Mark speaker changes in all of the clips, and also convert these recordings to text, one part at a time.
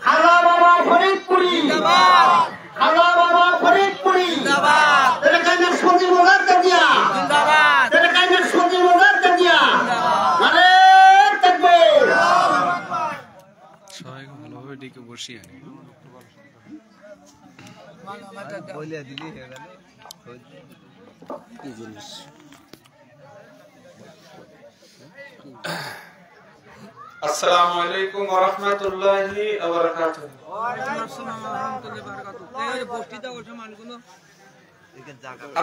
Speaker 1: খাজা বাবা ফরিদপুরি জিন্দাবাদ, খাজা বাবা ফরিদপুরি জিন্দাবাদ, তেলেঙ্গানার সজি মজার দিয়া জিন্দাবাদ, তেলেঙ্গানার সজি মজার দিয়া জিন্দাবাদ, আরে তাকবীর।
Speaker 2: সবাইকে ভালোভাবে ডেকে বসিয়ে আনি।
Speaker 3: বলিয়া দিলি হয়ে গেল কি জিনিস।
Speaker 2: আসসালামু আলাইকুম ওয়া রাহমাতুল্লাহি ওয়া বারাকাতুহু।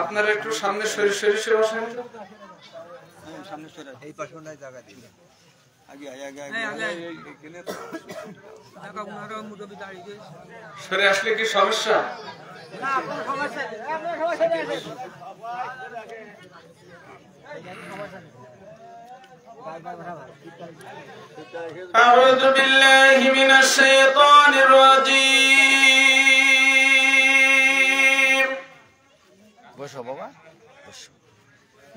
Speaker 2: আপনারা একটু সামনে সরে বসেন।
Speaker 3: সামনে সরে এই পাশে নাই জায়গা দিন। আগে
Speaker 2: সরে আসলে কি সমস্যা?
Speaker 1: না, আপনার সমস্যা নেই, আপনার সমস্যা নেই।
Speaker 2: أعوذ بالله من الشيطان الرجيم.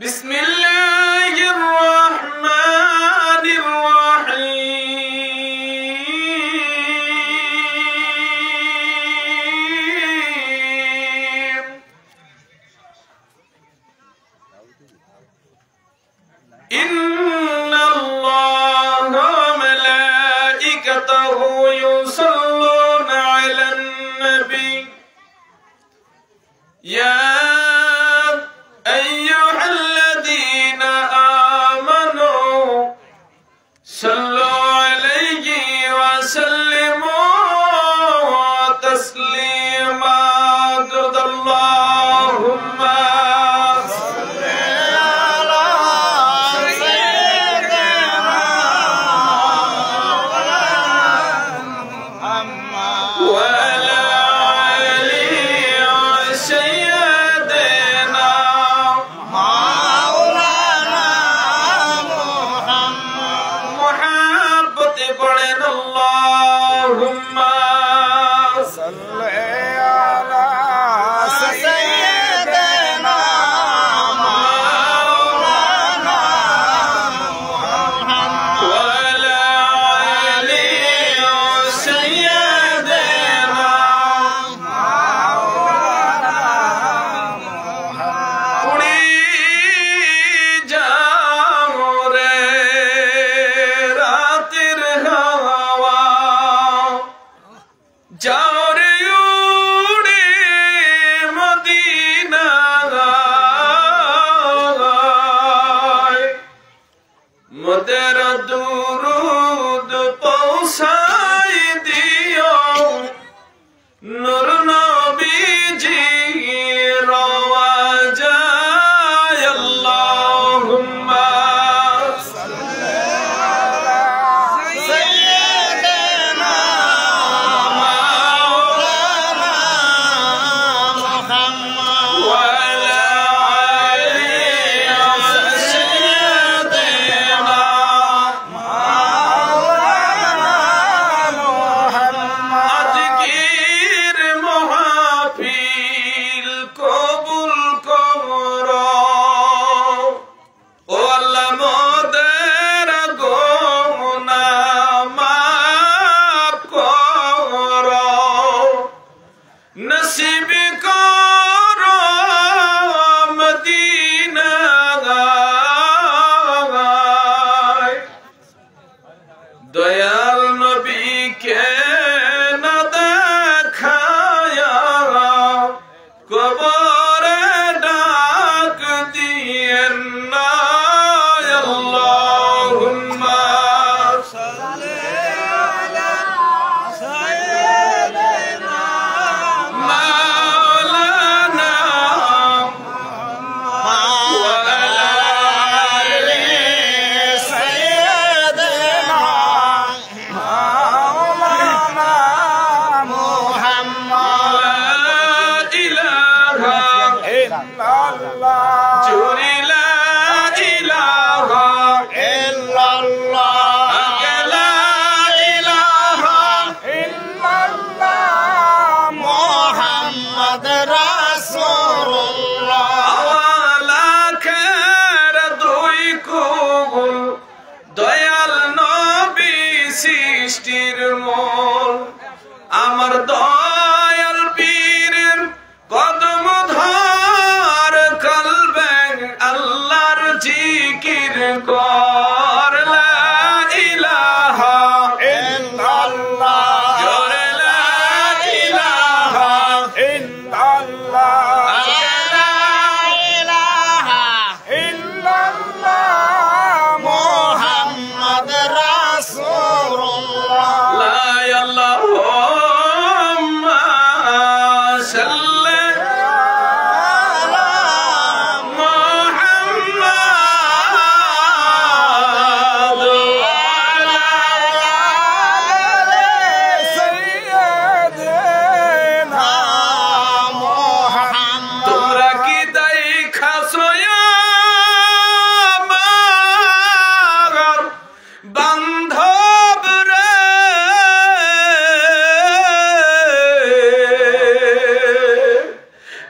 Speaker 2: بسم الله الرحمن الرحيم. إن الله وملائكته يصلون على النبي يا أيها الذين آمنوا صلوا عليه وسلموا تسليما. اللهم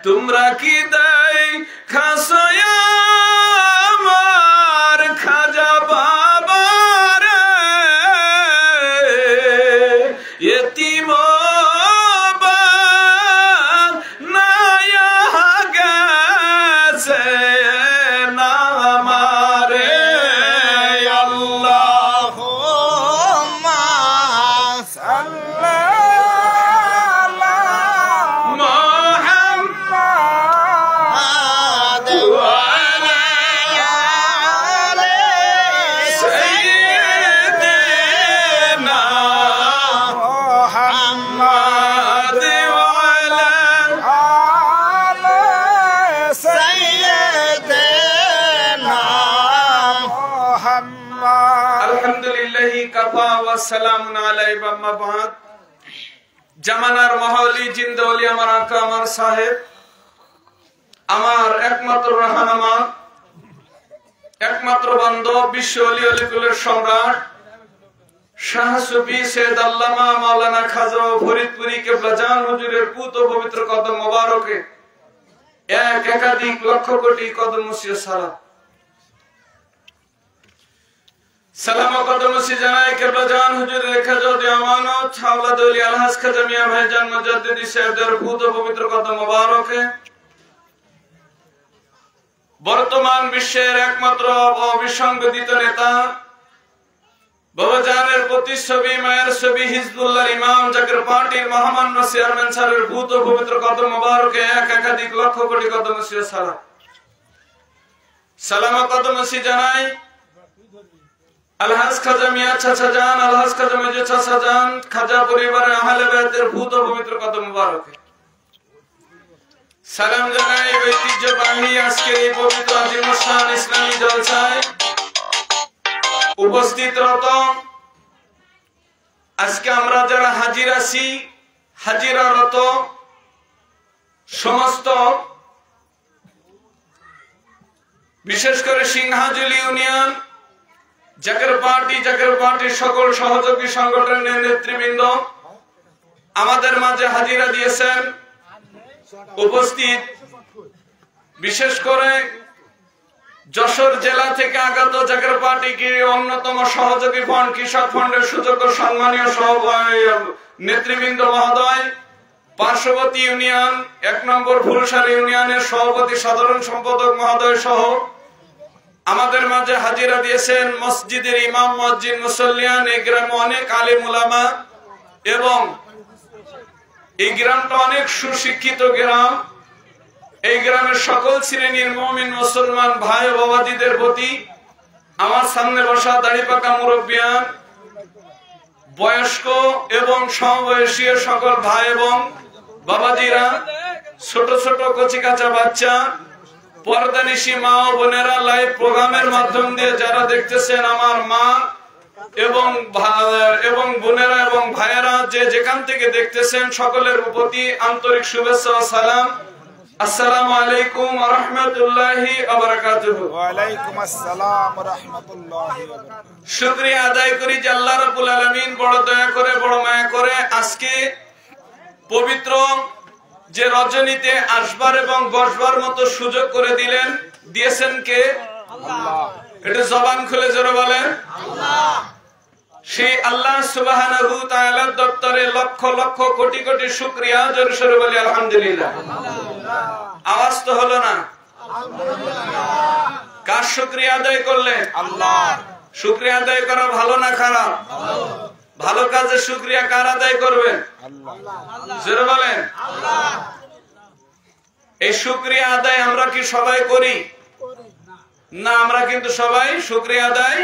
Speaker 2: তোমরা কি দেয় খাসয়া আমার খাজা বাবার এতিম নায়া গেছে না আমারে
Speaker 1: আল্লাহুম্মা সাল্লি
Speaker 2: জামানার মহাওলি জিন্দাওলি আমার আকা আমার সাহেব আমার একমাত্র রাহানামা একমাত্র বান্ধব বিশ্ব অলি অলিকুলের সম্রাট শাহ সুফি সৈয়দ আল্লামা মাওলানা খাজা ফরিদপুরি কেবলাজান হুজুরের পুত পবিত্র কদম মোবারকে একাধিক লক্ষ কোটি কদম মুসিয়ে সালাম কদম মুসি জানাই কেবলাজান হুজুরের খাজা দি আমানত আওলাদ ওলি আলহাজ খাজা মিয়া ভাইজান মুজাদ্দিদি সাহেবের পুত পবিত্র কদম মোবারকে বর্তমান বিশ্বের একমাত্র অবিসংবাদিত নেতা বাবাজানের প্রতিচ্ছবি মায়ের ছবি হিজবুল্লাহ ইমাম জাকের পার্টির মহামান্য চেয়ারম্যান স্যারের ভূত পবিত্র কদম মোবারকে একাধিক লক্ষ কোটি কদম মুসিয়ে সালাম কদম মুসি জানাই আলহাজ খাজা মিয়া চাচা জান আলহাজ খাজা মেজো চাচা জান খাজা পরিবারের আহলে বাইতের ভূত পবিত্র কদম মোবারকে সালাম জানাই ঐতিহ্যবাহী আজকের এই পবিত্র আজিমুসান ইসলামী জলসায় উপস্থিত রত আজকে আমরা যারা হাজির আছি হাজিরারত সমস্ত বিশেষ করে সিংহাজুলি ইউনিয়ন জাকের পার্টির সকল সহযোগী সংগঠনের নেতৃবৃন্দ আমাদের মাঝে হাজিরা দিয়েছেন উপস্থিত বিশেষ করে যশোর জেলা থেকে আগত জাকের পার্টিকে অন্যতম সহযোগী ফন্ড কৃষক ফন্ডের সুযোগ্য সম্মানীয় নেতৃবৃন্দ মহোদয় পার্শ্ববর্তী ইউনিয়ন 1 নম্বর ফুলসারি ইউনিয়নের সভাপতি সাধারণ সম্পাদক মহোদয় সহ আমাদের মাঝে হাজিরা দিয়েছেন মসজিদের ইমাম মুয়াজ্জিন মুসল্লিয়ান এই গ্রামে অনেক আলেম উলামা এবং এই গ্রামটা অনেক সুশিক্ষিত গ্রাম এই গ্রামের সকল শ্রেণীর মুমিন মুসলমান ভাই ও বাবাজিদের প্রতি আমার সামনে বসা দাড়িপাকা মুরব্বিয়ান বয়স্ক এবং সমবয়সী সকল ভাই এবং বাবাজিরা ছোট ছোট কচি কাঁচা বাচ্চা পর্দানিশী মা ও বোনেরা লাইভ প্রোগ্রামের মাধ্যম দিয়ে যারা দেখতেছেন আমার মা এবং বোনেরা এবং ভাইয়েরা যে যেখান থেকে দেখতেছেন সকলের প্রতি আন্তরিক শুভেচ্ছা ও সালাম। আসসালামু আলাইকুম ওয়া রাহমাতুল্লাহি ওয়া বারাকাতুহু।
Speaker 3: ওয়া আলাইকুম আসসালাম ওয়া রাহমাতুল্লাহি ওয়া বারাকাতুহু।
Speaker 2: শুকরিয়া আদায় করি যে আল্লাহ রাব্বুল আলামিন বড় দয়া করে বড় মায়া করে আজকে পবিত্র যে রজনীতে আসবার এবং বসবার মতো সুযোগ করে দিয়েছেন কে? আল্লাহ। এটা জবান খুলে জোরে বলেন আল্লাহ। সেই আল্লাহ সুবহানাহু ওয়া তাআলার দপ্তরে লক্ষ লক্ষ কোটি কোটি শুকরিয়া, জোরে সোরে বলি আলহামদুলিল্লাহ। আওয়াজ তো হলো না? আলহামদুলিল্লাহ। কার শুকরিয়া আদায় করলেন? আল্লাহ। শুকরিয়া আদায় করা ভালো না খারাপ? ভালো। ভালো কাজে শুকরিয়া কার আদায় করবেন? আল্লাহ। জোরে বলেন আল্লাহ। এই শুকরিয়া আদায় আমরা কি সবাই করি? না, আমরা কিন্তু সবাই শুকরিয়া আদায়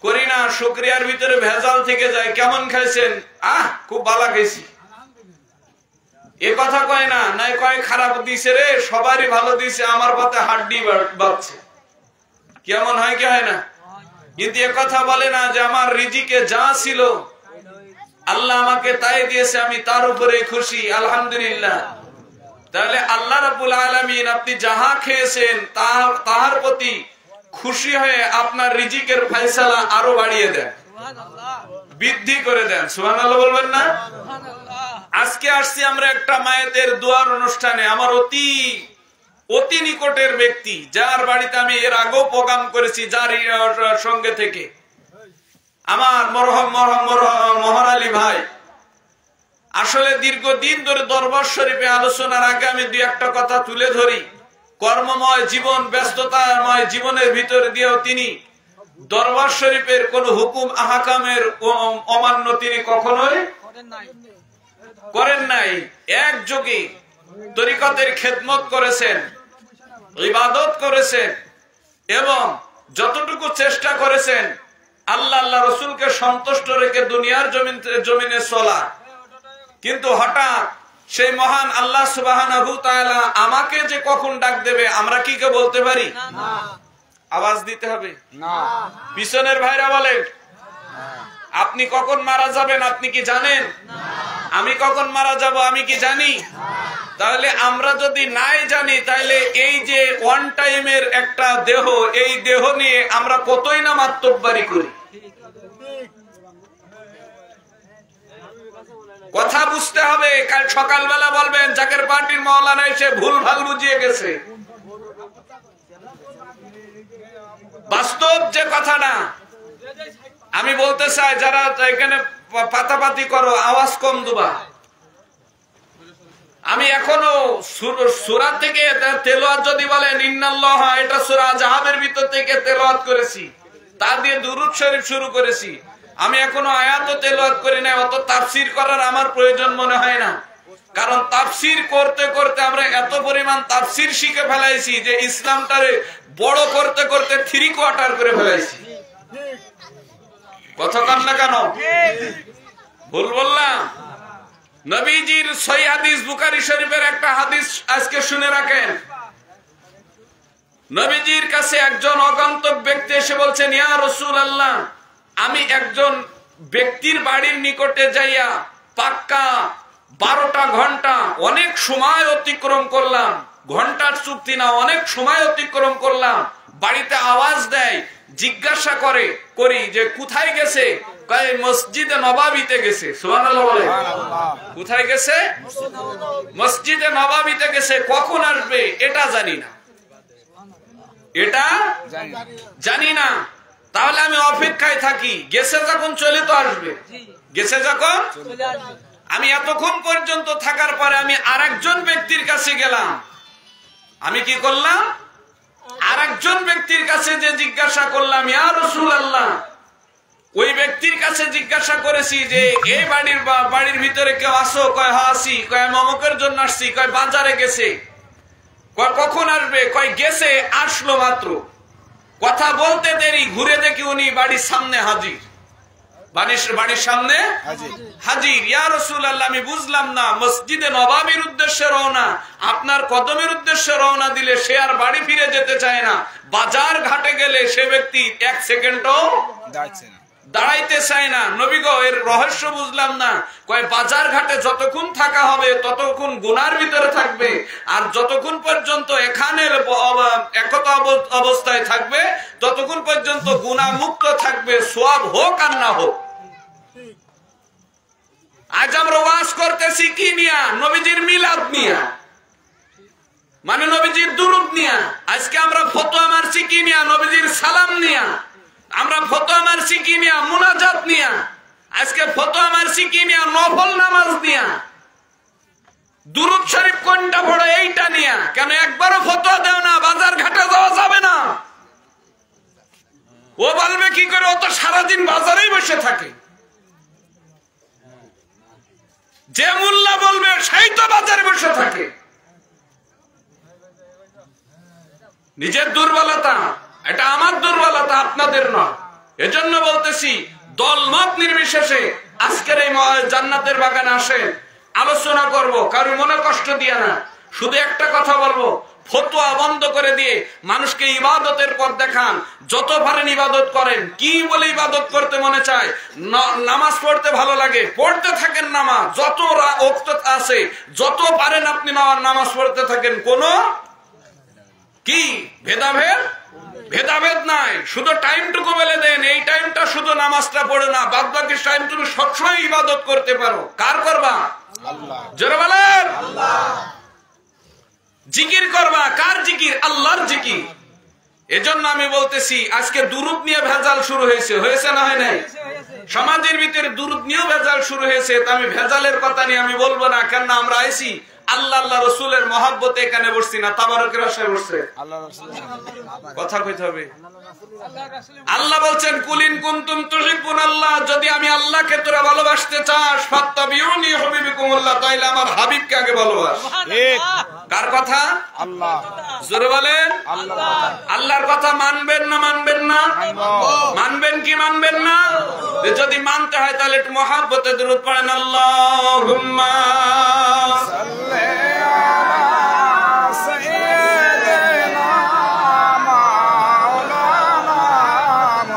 Speaker 2: করি না। শুকরিয়ার ভিতরে ভেজাল থেকে যায়। কেমন খাইছেন? খুব ভালো খাইছি, এ কথা কয় না, নাই কয় খারাপ দিছে রে, সবারই ভালো দিছে, আমার পাতে হাড্ডি বাড়ছে। কেমন হয় কি হয় না? কিন্তু এ কথা বলে না যে আমার রিজিকে যা ছিল আল্লাহ আমাকে তাই দিয়েছে, আমি তার উপরে খুশি, আলহামদুলিল্লাহ। তাহলে আল্লাহ রাব্বুল আলামিন আপনি যাহা খেয়েছেন তাহার প্রতি খুশি হয়ে আপনার রিজিকের ফয়সালা আরো বাড়িয়ে দেন, বৃদ্ধি করে দেন। সুবহানাল্লাহ বলবেন না? আজকে আসছি আমরা একটা মায়েতের দোয়ার অনুষ্ঠানে। আমার অতি নিকটের ব্যক্তি, যার বাড়িতে আমি এর আগেও প্রোগ্রাম করেছি, যার সঙ্গে থেকে আমার মরহম মোহর আলী ভাই। আসলে দীর্ঘদিন ধরে দরবার শরীফে আলোচনার আগে আমি দুই একটা কথা তুলে ধরি। কর্মময় জীবন, ব্যস্ততাময় জীবনের ভিতর দিয়েও তিনি দরবার শরীফের কোন হুকুম আহকামের অমান্য তিনি কখনোই করেন নাই। একযোগে তরিকতের খেদমত করেছেন, ইবাদত করেছেন এবং যতটুকু চেষ্টা করেছেন আল্লাহ রসুলকে সন্তুষ্ট রেখে দুনিয়ার জমিনে চলা। কিন্তু হঠাৎ সেই মহান আল্লাহ সুবহানাহু তাআলা আমাকে যে কখন ডাক দেবে আমরা কি কে বলতে পারি? আওয়াজ দিতে হবে না। পিছনের ভাইরা বলে আপনি কখন মারা যাবেন আপনি কি জানেন? আমি কখন মারা যাব আমি কি জানি? তাহলে আমরা যদি নাই জানি তাহলে এই যে ওয়ান টাইমের একটা দেহ, এই দেহ নিয়ে আমরা কতই না মাতব্বরি করি। কথা বুঝতে হবে। কাল সকালবেলা বলবেন জাকের পার্টির মাওলানা এসে ভুল ভাল বুঝিয়ে গেছে। বাস্তব যে কথাটা আমি বলতে চাই, যারা এখানে পাতাপাতি করো আওয়াজ কম দুবা। আমি এখনো সূরা থেকে তেলাওয়াত যদি বলেন ইন্নাল্লাহ, এটা সূরা আহজাবের ভিতর থেকে তেলাওয়াত করেছি, তা দিয়ে দুরূদ শরীফ শুরু করেছি। আমি এখনো আয়াতও তেলাওয়াত করি না, অত তাফসীর করার আমার প্রয়োজন মনে হয় না। কারণ তাফসীর করতে করতে আমরা এত পরিমাণ তাফসীর শিখে ফেলাইছি যে ইসলামটারে বড় করতে করতে 3/4 করে ফেলাইছি। কথা কান না কেন? ভুল বললাম? নবীজির সহিহ হাদিস, বুখারী শরীফের একটা হাদিস আজকে শুনে রাখেন। নবীজির কাছে একজন অগন্তক ব্যক্তি এসে বলছেন, ইয়া রাসূলুল্লাহ, আমি একজন ব্যক্তির বাড়ির নিকটে যাইয়া পাক্কা 12টা ঘন্টা অনেক সময় অতিক্রম করলাম, ঘন্টার চুক্তি না, অনেক সময় অতিক্রম করলাম। বাড়িতে আওয়াজ দেয়, জিজ্ঞাসা করি যে কোথায় গেছে? কয় মসজিদে নববীতে গেছে। সুবহানাল্লাহ বলে। কোথায় গেছে? মসজিদে নববীতে গেছে। কখন আসবে এটা জানি না, এটা জানি না। তাহলে আমি অপেক্ষায় থাকি, গেছে যখন চলে তো আসবে, গেছে যখন। আমি এতক্ষণ পর্যন্ত থাকার পরে আমি আরেকজন ব্যক্তির কাছে গেলাম। আমি কি করলাম? আরেকজন ব্যক্তির কাছে যে জিজ্ঞাসা করলাম, ইয়া রাসূলুল্লাহ, ওই ব্যক্তির কাছে জিজ্ঞাসা করেছি যে এই বাড়ির ভিতরে কেউ আসো? কয় হ্যাঁ আসি। কয় অমুকের জন্য আসছি। কয় বাজারে গেছে। কয় কখন আসবে? কয় গেছে, আসলো মাত্র। কথা বলতে দেরি, ঘুরে দেখি উনি বাড়ির সামনে হাজির। বাড়ির সামনে হাজির। ইয়া রাসূলুল্লাহ, আমি বুঝলাম না, মসজিদে নববীর উদ্দেশ্যে রওনা, আপনার কদমের উদ্দেশ্যে রওনা দিলে সে আর বাড়ি ফিরে যেতে চায় না। বাজার ঘাটে গেলে সে ব্যক্তি 1 সেকেন্ডও দাঁড়াইতে চায় না। নবী গো, এর রহস্য বুঝলাম না। কয় বাজার ঘাটে যতক্ষণ থাকা হবে ততক্ষণ গুনার ভিতরে থাকবে, আর যতক্ষণ পর্যন্ত এখানে একতা অবস্থায় থাকবে ততক্ষণ পর্যন্ত গুনাহ মুক্ত থাকবে, সওয়াব হোক আর না হোক। আজ আমরা ওয়াজ করতেছি কি নিয়া? নবীজির মিলাদ নিয়া, মানে নবীজির দুরূদ নিয়া। আজকে আমরা ফতোয়া মারছি কি নিয়া? নবীজির সালাম নিয়া। আমরা ফতোয়া মারছি কি নিয়া? মুনাজাত নিয়া। আজকে ফতোয়া মারছি কি নিয়া? নফল নামাজ নিয়া। দুরূদ শরীফ কোনটা বড় এইটা নিয়া। কেন একবারও ফতোয়া দেও না বাজার ঘাটে যাওয়া যাবে না? ও বলবে কি করে? ও তো সারাদিন বাজারেই বসে থাকে। যে মোল্লা বলবে সেই তো বাজারে বসে থাকে। নিজের দুর্বলতা, এটা আমার দুর্বলতা, আপনাদের নয়। এজন্য বলতেছি দলমত নির্বিশেষে আজকের এই জান্নাতের বাগানে আসেন, আলোচনা করব, কারোর মনে কষ্ট দিয়ে না। শুধু একটা কথা বলবো, ফতোয়া বন্ধ করে দিয়ে মানুষকে ইবাদতের পর দেখান। যত পারেন ইবাদত করেন। কি বলে ইবাদত করতে মনে চায়? নামাজ পড়তে ভালো লাগে, পড়তে থাকেন নামাজ। যত ওয়াক্ত আছে যত পারেন আপনি নামাজ পড়তে থাকেন। কি ভেদাভেদ? ভেদাভেদ নাই, শুধু টাইমটুকু বলে দেন, এই টাইমটা শুধু নামাজটা পড়ে না, বাদ বাকি টাইম তুমি সবসময় ইবাদত করতে পারো। কার করবা? জোরে বলেন। জিকির করবা। কার জিকির? আল্লাহর জিকির। এজন্য আমি বলতেছি আজকে দুরূদ নিয়ে ভেজাল শুরু হয়েছে, হয়েছে না হয় নাই? সমাজের ভিতরে দুরূদ নিয়েও ভেজাল শুরু হয়েছে। তো আমি ভেজালের কথা নিয়ে আমি বলবো না, কেন আমরা আইছি আল্লাহ আল্লাহ রসুলের মহাব্বতে এখানে বসছি না, তাবারকের আশায় বসছে। কথা কইতে হবে। আল্লাহ বলছেন কুলিন কুনতুম তুহিব্বুনাল্লাহ, যদি আমি আল্লাহকে তোরা ভালোবাসতে চাস ফাত্তাবিউনি ইউহিব্বুকুমুল্লাহ, তাইলে আমার হাবিবকে আগে ভালোবাস। ঠিক। কার কথা? আল্লাহ। জোরে বলেন আল্লাহ। আল্লাহর কথা মানবেন না মানবেন না? মানবেন কি মানবেন না? যদি মানতে হয় তাহলে একটু মহব্বতে দুরূদ পড়েন। আল্লাহুম্মা সাল্লি আলা সাইয়্যিদিনা মাওলানা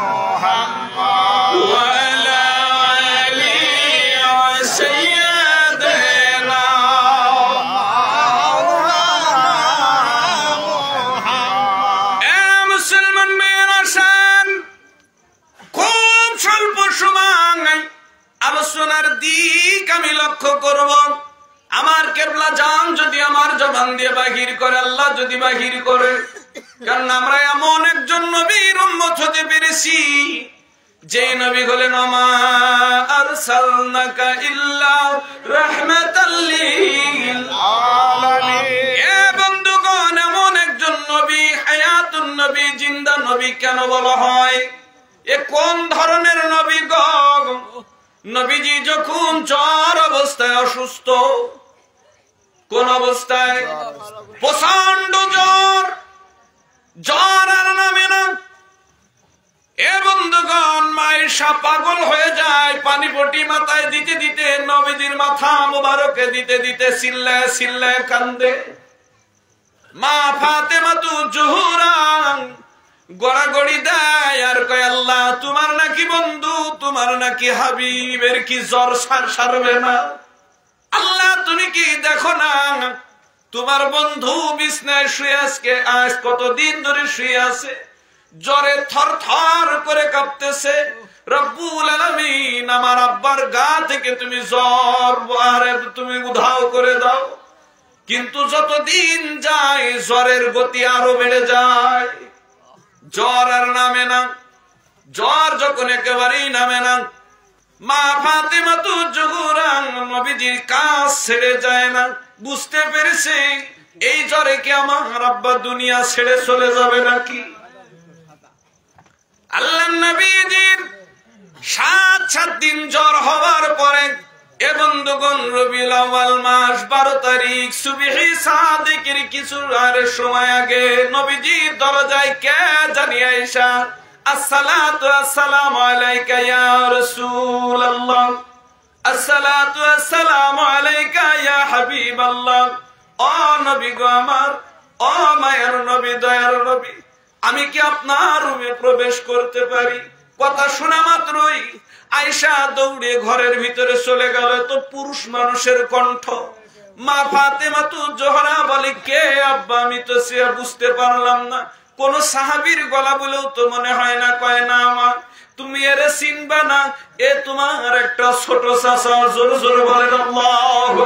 Speaker 2: মুহাম্মদ ওয়া আলা আলি ওয়া সাইয়্যিদিনা মাওলানা মুহাম্মদ। এ মুসলমান মেয়েরা, শান খুব স্বল্প সময় আলোচনার দিক আমি লক্ষ্য করব। আমার কেবলা জান যদি আমার জবান দিয়ে বাহির করে, আল্লাহ যদি বাহির করে, কারণ আমরা এমন একজন নবীর উম্মত হতে পেরেছি যে নবী হলেন ওমা আরসালনাকা ইল্লা রাহমাতাল লিল আলামিন। এ বন্ধুগণ, এমন একজন নবী, হায়াতুন নবী, জিন্দা নবী কেন বলা হয়? এ কোন ধরনের নবী গো? নবীজি যখন জ্বর অবস্থায় অসুস্থ, কোন অবস্থায়? প্রচন্ড জ্বর, জ্বর আর নামে না। এ বন্ধুগণ, মায়েশা পাগল হয়ে যায়, পানি পটি মাথায় দিতে দিতে, নবীজির মাথা মুবারকে দিতে দিতে চিল্লায় চিল্লায় কান্দে। মা ফাতেমাতু জোহরা গড়াগড়ি দেয় আর কয়, আল্লাহ তোমার নাকি বন্ধু, তোমার নাকি হাবিবের কি জ্বর সারবে না? আল্লাহ তুমি কি দেখো না তোমার বন্ধু বিছনায় শুয়ে আজ কতদিন ধরে শুয়ে আছে, জ্বরে থর থর করে কাঁপতেছে। রব্বুল আলামিন, আমার আব্বার গা থেকে তুমি জ্বর তুমি উধাও করে দাও। কিন্তু যতদিন যায় জ্বরের গতি আরো বেড়ে যায়, জ্বর আর নামে না। জ্বর যখন একেবারেই নামে না, মা ফাতেমাতু জোহরা নবীজির কাজ ছেড়ে যায় না। বুঝতে পেরেছে এই জ্বরে কি আমার আব্বা দুনিয়া ছেড়ে চলে যাবে নাকি? আল্লাহ নবীজির 7 দিন জ্বর হওয়ার পরে, এ বন্ধুগণ, রবিউল আউয়াল মাস 12 তারিখ সুবহি সাদিকের কিছু আর সময় আগে নবীজির দরজায় কে জানি আয়েশা, আসসালাতু আসসালামু আলাইকা ইয়া রাসূলুল্লাহ, আসসালাতু আসসালামু আলাইকা ইয়া হাবিবাল্লাহ। ও নবী গো আমার, ও মায়ের নবী, দয়ার নবী, আমি কি আপনার রুমে প্রবেশ করতে পারি? কথা শোনা মাত্রই আয়েশা দৌড়ে ঘরের ভিতরে চলে গেল। তো পুরুষ মানুষের কণ্ঠ। মা ফাতেমাতু জোহরা বলে, কে আব্বা? আমি তো সে বুঝতে পারলাম না। কোন সাহাবীর গলা বলেও তো মনে হয় না। কয় না মা, তুমি এরে চিনবা না, এ তোমার একটা ছোট চাচা। জোর জোর বলেন আল্লাহু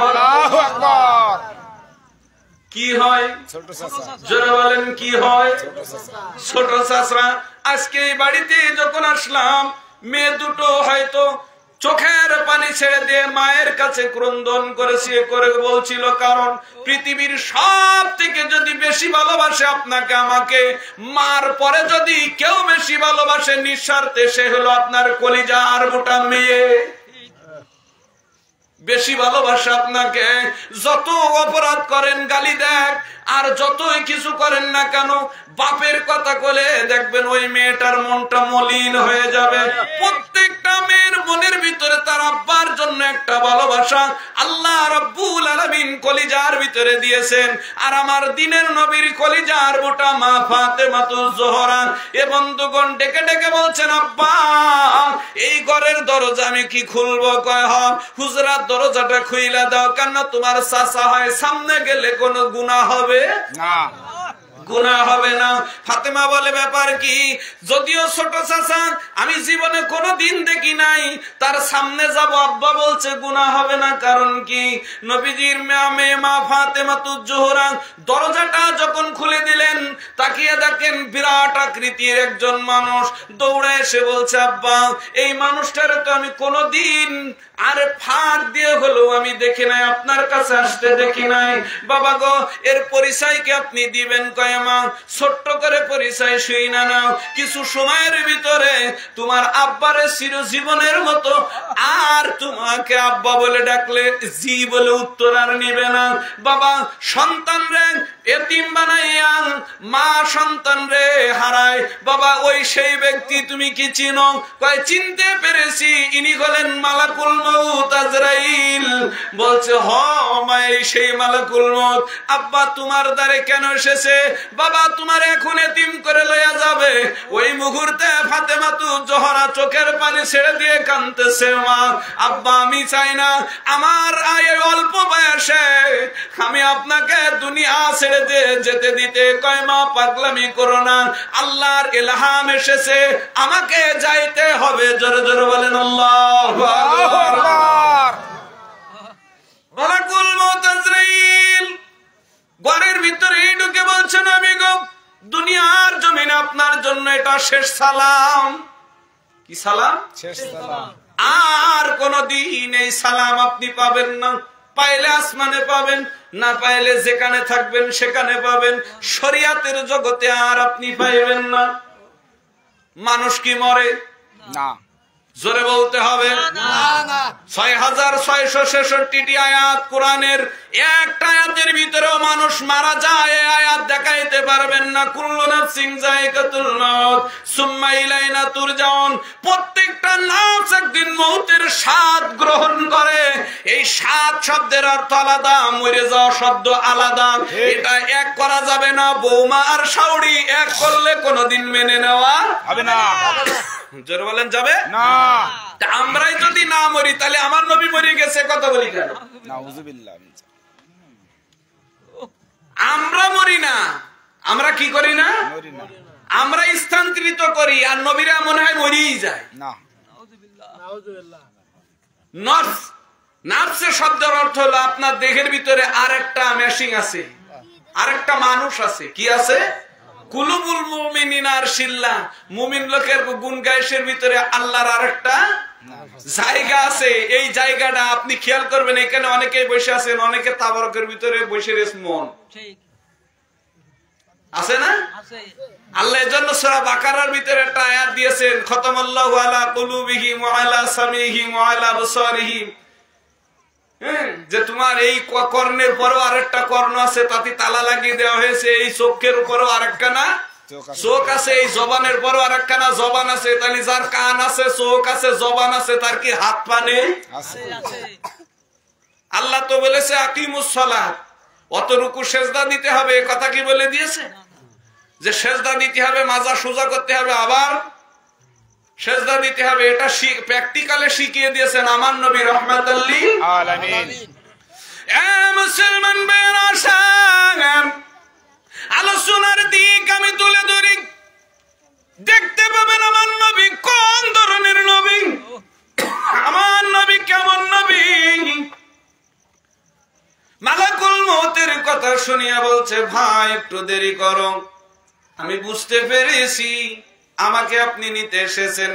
Speaker 2: আকবার। কি হয়? জোরে বলেন কি হয়? ছোট চাচা। আজকে এই বাড়িতে যখন আসলাম, মেয়ে দুটো হয়তো চোখের পানি ছেড়ে দিয়ে মায়ের কাছে ক্রন্দন করেছে করে বলছিল, কারণ পৃথিবীর সব থেকে যদি বেশি ভালোবাসে আপনাকে আমাকে, মার পরে যদি কেউ বেশি ভালোবাসে নিঃস্বার্থে, সে হলো আপনার কলিজার মোটা মেয়ে। বেশি ভালোবাসে আপনাকে। যত অপরাধ করেন, গালি দেখ, আর যতই কিছু করেন না কেন, বাপের কথা বলে দেখবেন ওই মেয়েটার মনটা মলিন হয়ে যাবে। প্রত্যেকটা মেয়ের মনের ভিতরে তার আব্বার জন্য একটা ভালোবাসা আল্লাহ রাব্বুল আলামিন কলিজার ভিতরে দিয়েছেন। আর আমার দিনের নবীর কলিজার মোটা মা ফাতেমাতু জোহরা এ বন্ধুগণ ডেকে ডেকে বলছেন, আব্বা এই ঘরের দরজা আমি কি খুলবো? কয় হ, হুজরার দরজাটা খুইলা দাও, কেন তোমার চাচা হয়, সামনে গেলে কোনো গুনাহ হবে না। গুনাহ হবে না। ফাতেমা বলে ব্যাপার কি? যদিও ছোট চাচা, আমি জীবনে কোনোদিন দেখি নাই, তার সামনে যাব, আব্বা বলছে গুনাহ হবে না। কারণ কি? নবীজির মেয়ে মা ফাতেমাতুজ জোহরা দরজাটা যখন খুলে দিলেন, তাকিয়ে দেখেন বিরাট আকৃতির একজন মানুষ দৌড়ে এসে বলছে, আব্বা এই মানুষটারে তো আমি কোনোদিন আরে ফাঁক দিয়ে হলো আমি দেখি নাই, আপনার কাছে আসতে দেখি নাই। বাবা গো, এর পরিচয় কি আপনি দিবেন? কয় মা, ছোট্ট করে পরিচয় শুই না নাও, কিছু সময়ের ভিতরে তোমার আব্বারে চিরজীবনের মতো আর তোমাকে আব্বা বলে ডাকলে জি বলে উত্তর আর নিবে না। বাবা, সন্তান রে এতিম বানাইয়া মা সন্তান রে হারায়। বাবা, ওই সেই ব্যক্তি তুমি কি চিনো? কয় চিনতে পেরেছি, ইনি হলেন মালাকুল মউত আজরাইল। বলছে হ মা, এই সেই মালাকুল মউত। আব্বা তোমার দ্বারে কেন এসেছে? বাবা তোমার এখন এতিম করে লইয়া যাবে। ওই মুহূর্তে ফাতেমাতুজ জোহরা চোখের পানি ছেড়ে দিয়ে কাঁদতেছে, মা আব্বা আমি চাই না আমার এই অল্প বয়সে আমি আপনাকে দুনিয়া ছেড়ে দিয়ে যেতে দিতে। কয় মা পাগলামি করো না, আল্লাহর ইলহাম এসেছে, আমাকে যাইতে হবে। জোরে জোরে বলেন আল্লাহু আকবার। মালাকুল মউত আজরাইল ঘরের ভিতরে ঢুকে বলছে, নবী গো, দুনিয়ার জমিনে আপনার জন্য এটা শেষ সালাম। কি সালাম?
Speaker 4: শেষ সালাম।
Speaker 2: আর কোনদিন এই সালাম আপনি পাবেন না। পাইলে আসমানে পাবেন, না পাইলে যেখানে থাকবেন সেখানে পাবেন, শরিয়াতের জগতে আর আপনি পাইবেন না। মানুষ কি মরে?
Speaker 4: না।
Speaker 2: জোরে বলতে হবে। 6666টি আয়াত কোরআনের, একটা আয়াতের ভিতরেও মানুষ মারা যায় এই আয়াত দেখাইতে পারবেন না। কুল্লু নাফসিন যায়কাতুল মাউত সুম্মা ইলাইনা তুরজাউন। প্রত্যেকটা নাফস একদিন মউতের স্বাদ গ্রহণ করে। এই স্বাদ শব্দের অর্থ আলাদা, মরে যাওয়া শব্দ আলাদা। এটা এক করা যাবে না। বৌমা আর শাওড়ি এক করলে কোনোদিন মেনে নেওয়া
Speaker 4: হবে না।
Speaker 2: জোরে বলেন যাবে
Speaker 4: না।
Speaker 2: আমরাই যদি না মরি তাহলে আমার নবী মরে গেছে কথা বলি কেন?
Speaker 4: নাউযুবিল্লাহ।
Speaker 2: আমরা মরি না, আমরা কি করি না?
Speaker 4: মরি না।
Speaker 2: আমরা স্থানান্তরিত করি, আর নবীরা মনে হয় মরেই যায়।
Speaker 4: না।
Speaker 2: নফস, নাফসের শব্দের অর্থ হলো আপনার দেহের ভিতরে আরেকটা মেশিন আছে, আরেকটা মানুষ আছে। কি আছে? কুলুবুল মুমিনিনা আরশিল্লাহ। মুমিন লোকের গুণ গায়েসের ভিতরে আল্লাহর আরেকটা জায়গা আছে। এই জায়গাটা আপনি খেয়াল করবেন, এখানে অনেকেই বসে আছেন, অনেকে তাবারকের ভিতরে বসে রয়েছে। মন আছে না? আল্লাহ এজন্য সূরা বাকারার ভিতরে একটা আয়াত দিয়েছেন, খতামাল্লাহু আলা কুলুবিহিম ওয়া আলা সামিহিম ওয়া আলা আবসারিহিম। যে তোমার এই কর্ণের পরও আরেকটা কর্ণ আছে, তাতে তালা লাগিয়ে দেওয়া হয়েছে। এই চোখের উপরও আরেকটা না চোখ আছে, এই জবানের পরও আরেকটা না জবান আছে। তাহলে যার কান আছে, চোখ আছে, জবান আছে, তার কি হাত পা নেই? আল্লাহ তো বলেছে আকিমুস সালাত, অত রুকু সেজদা দিতে হবে। কথা কি বলে দিয়েছে যে সেজদা দিতে হবে, মাজা সোজা করতে হবে, আবার সেজদা দিতে হবে। এটা প্র্যাকটিক্যালে শিখিয়ে দিয়েছেন আমার নবী রাহমাতাল লিল আলামিন। এ মুসলমান ভাইরা, আসেন আলোচনার দিক আমি তুলে ধরি। দেখতে পাবেন আমার নবী কোন ধরনের নবী, আমার নবী কেমন নবী। মালাকুল মউতের কথা শুনিয়া বলছে, ভাই একটু দেরি করো, আমি বুঝতে পেরেছি আমাকে আপনি নিতে এসেছেন।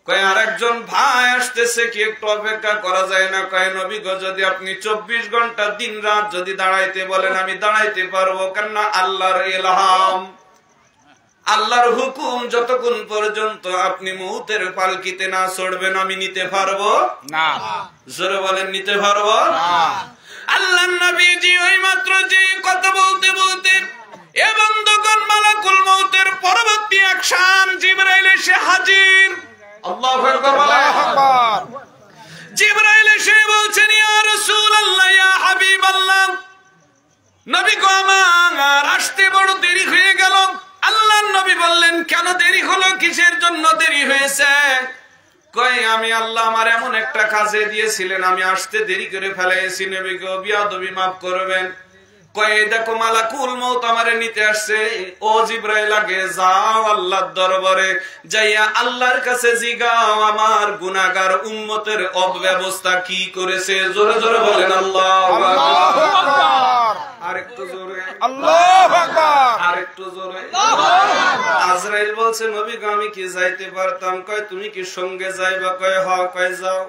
Speaker 2: কয় আরেকজন ভাই আসতেছে, কি একটু অপেক্ষা করা যায় না? কয় নবী গো, যদি আপনি 24 ঘন্টা দিন রাত যদি দাঁড়াইতে বলেন আমি দাঁড়াইতে পারবো, কেননা আল্লাহর ইলহাম, আল্লাহর হুকুম যতক্ষণ পর্যন্ত আপনি মউতের পালকিতে না চড়বেন আমি নিতে পারবো না। জোরে বলেন নিতে পারবো না। আল্লাহর নবীজি ওই মাত্র যে কথা বলতে বলতে এ বন্ধুগণ, মালাকুল মউতের পরবর্তী অ্যাকশন, জিবরাইল এসে হাজির। আল্লাহু আকবার। জিবরাইল এসে বলছেন, ইয়া রাসূলুল্লাহ, ইয়া হাবিবাল্লাহ, নবী গো আমার আসতে বড় দেরি হয়ে গেল। আল্লাহর নবী বললেন, কেন দেরি হলো? কিসের জন্য দেরি হয়েছে? কয় আমি আল্লাহ আমার এমন একটা কাজে দিয়েছিলেন, আমি আসতে দেরি করে ফেলেছি। নবী গো বিয়াদবি মাফ করবেন। কয়ে দেখো মালাকুল মউত আমারে নিতে আসছে। ও জিবরাইল আগে যাও আল্লাহর দরবারে, যাইয়া আল্লাহর কাছে জিগাও আমার গুনাহগার উম্মতের অব্যবস্থা কি করেছে। জোরে জোরে বলেন আল্লাহু আকবার। আরেকটু জোরে
Speaker 4: আল্লাহু আকবার।
Speaker 2: আরেকটু জোরে। আজরাইল বলছে নবী গো আমি কি যাইতে পারতাম? কয় তুমি কি সঙ্গে যাইবা? কয় হ। কয় যাও।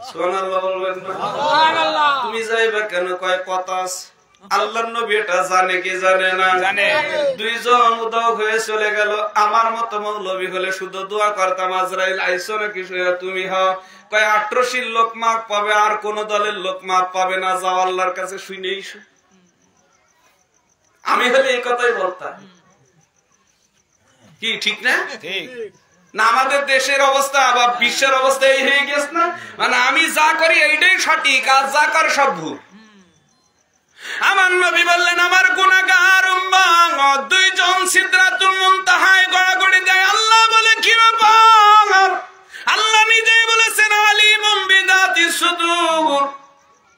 Speaker 2: সুবহানাল্লাহ বলবেন না? সুবহানাল্লাহ। তুমি যাইবা কেন? কয় কথা আছে। আল্লাহর নবী এটা জানে কি জানে না?
Speaker 4: জানে।
Speaker 2: দুইজন উদাও হয়ে চলে গেল। আমার মত মৌলবী হলে শুধু দোয়া করতাম আজরাইল আইসো নাকি তুমি হও। কয় 18 লোক মাপ পাবে, আর কোন দলের লোক মাপ পাবে না। যাও আল্লাহর কাছে শুনেই। আমি হলে এই কথাই বলতাম। কি ঠিক না?
Speaker 4: ঠিক
Speaker 2: না আমাদের দেশের অবস্থা বা বিশ্বের অবস্থা এই হয়ে গেছে না, মানে আমি যা করি এইটাই সঠিক, আর যা করে সব ভুল। আমার নবী বললেন আমার গুনাহগার উম্মত দুইজন সিদরাতুল মুনতাহায় গড়াগড়ি দেয়। আল্লাহ বলে কি ব্যাপার? আল্লাহ নিজেই বলেছেন আলিমুম বিদাতিস সুদূর,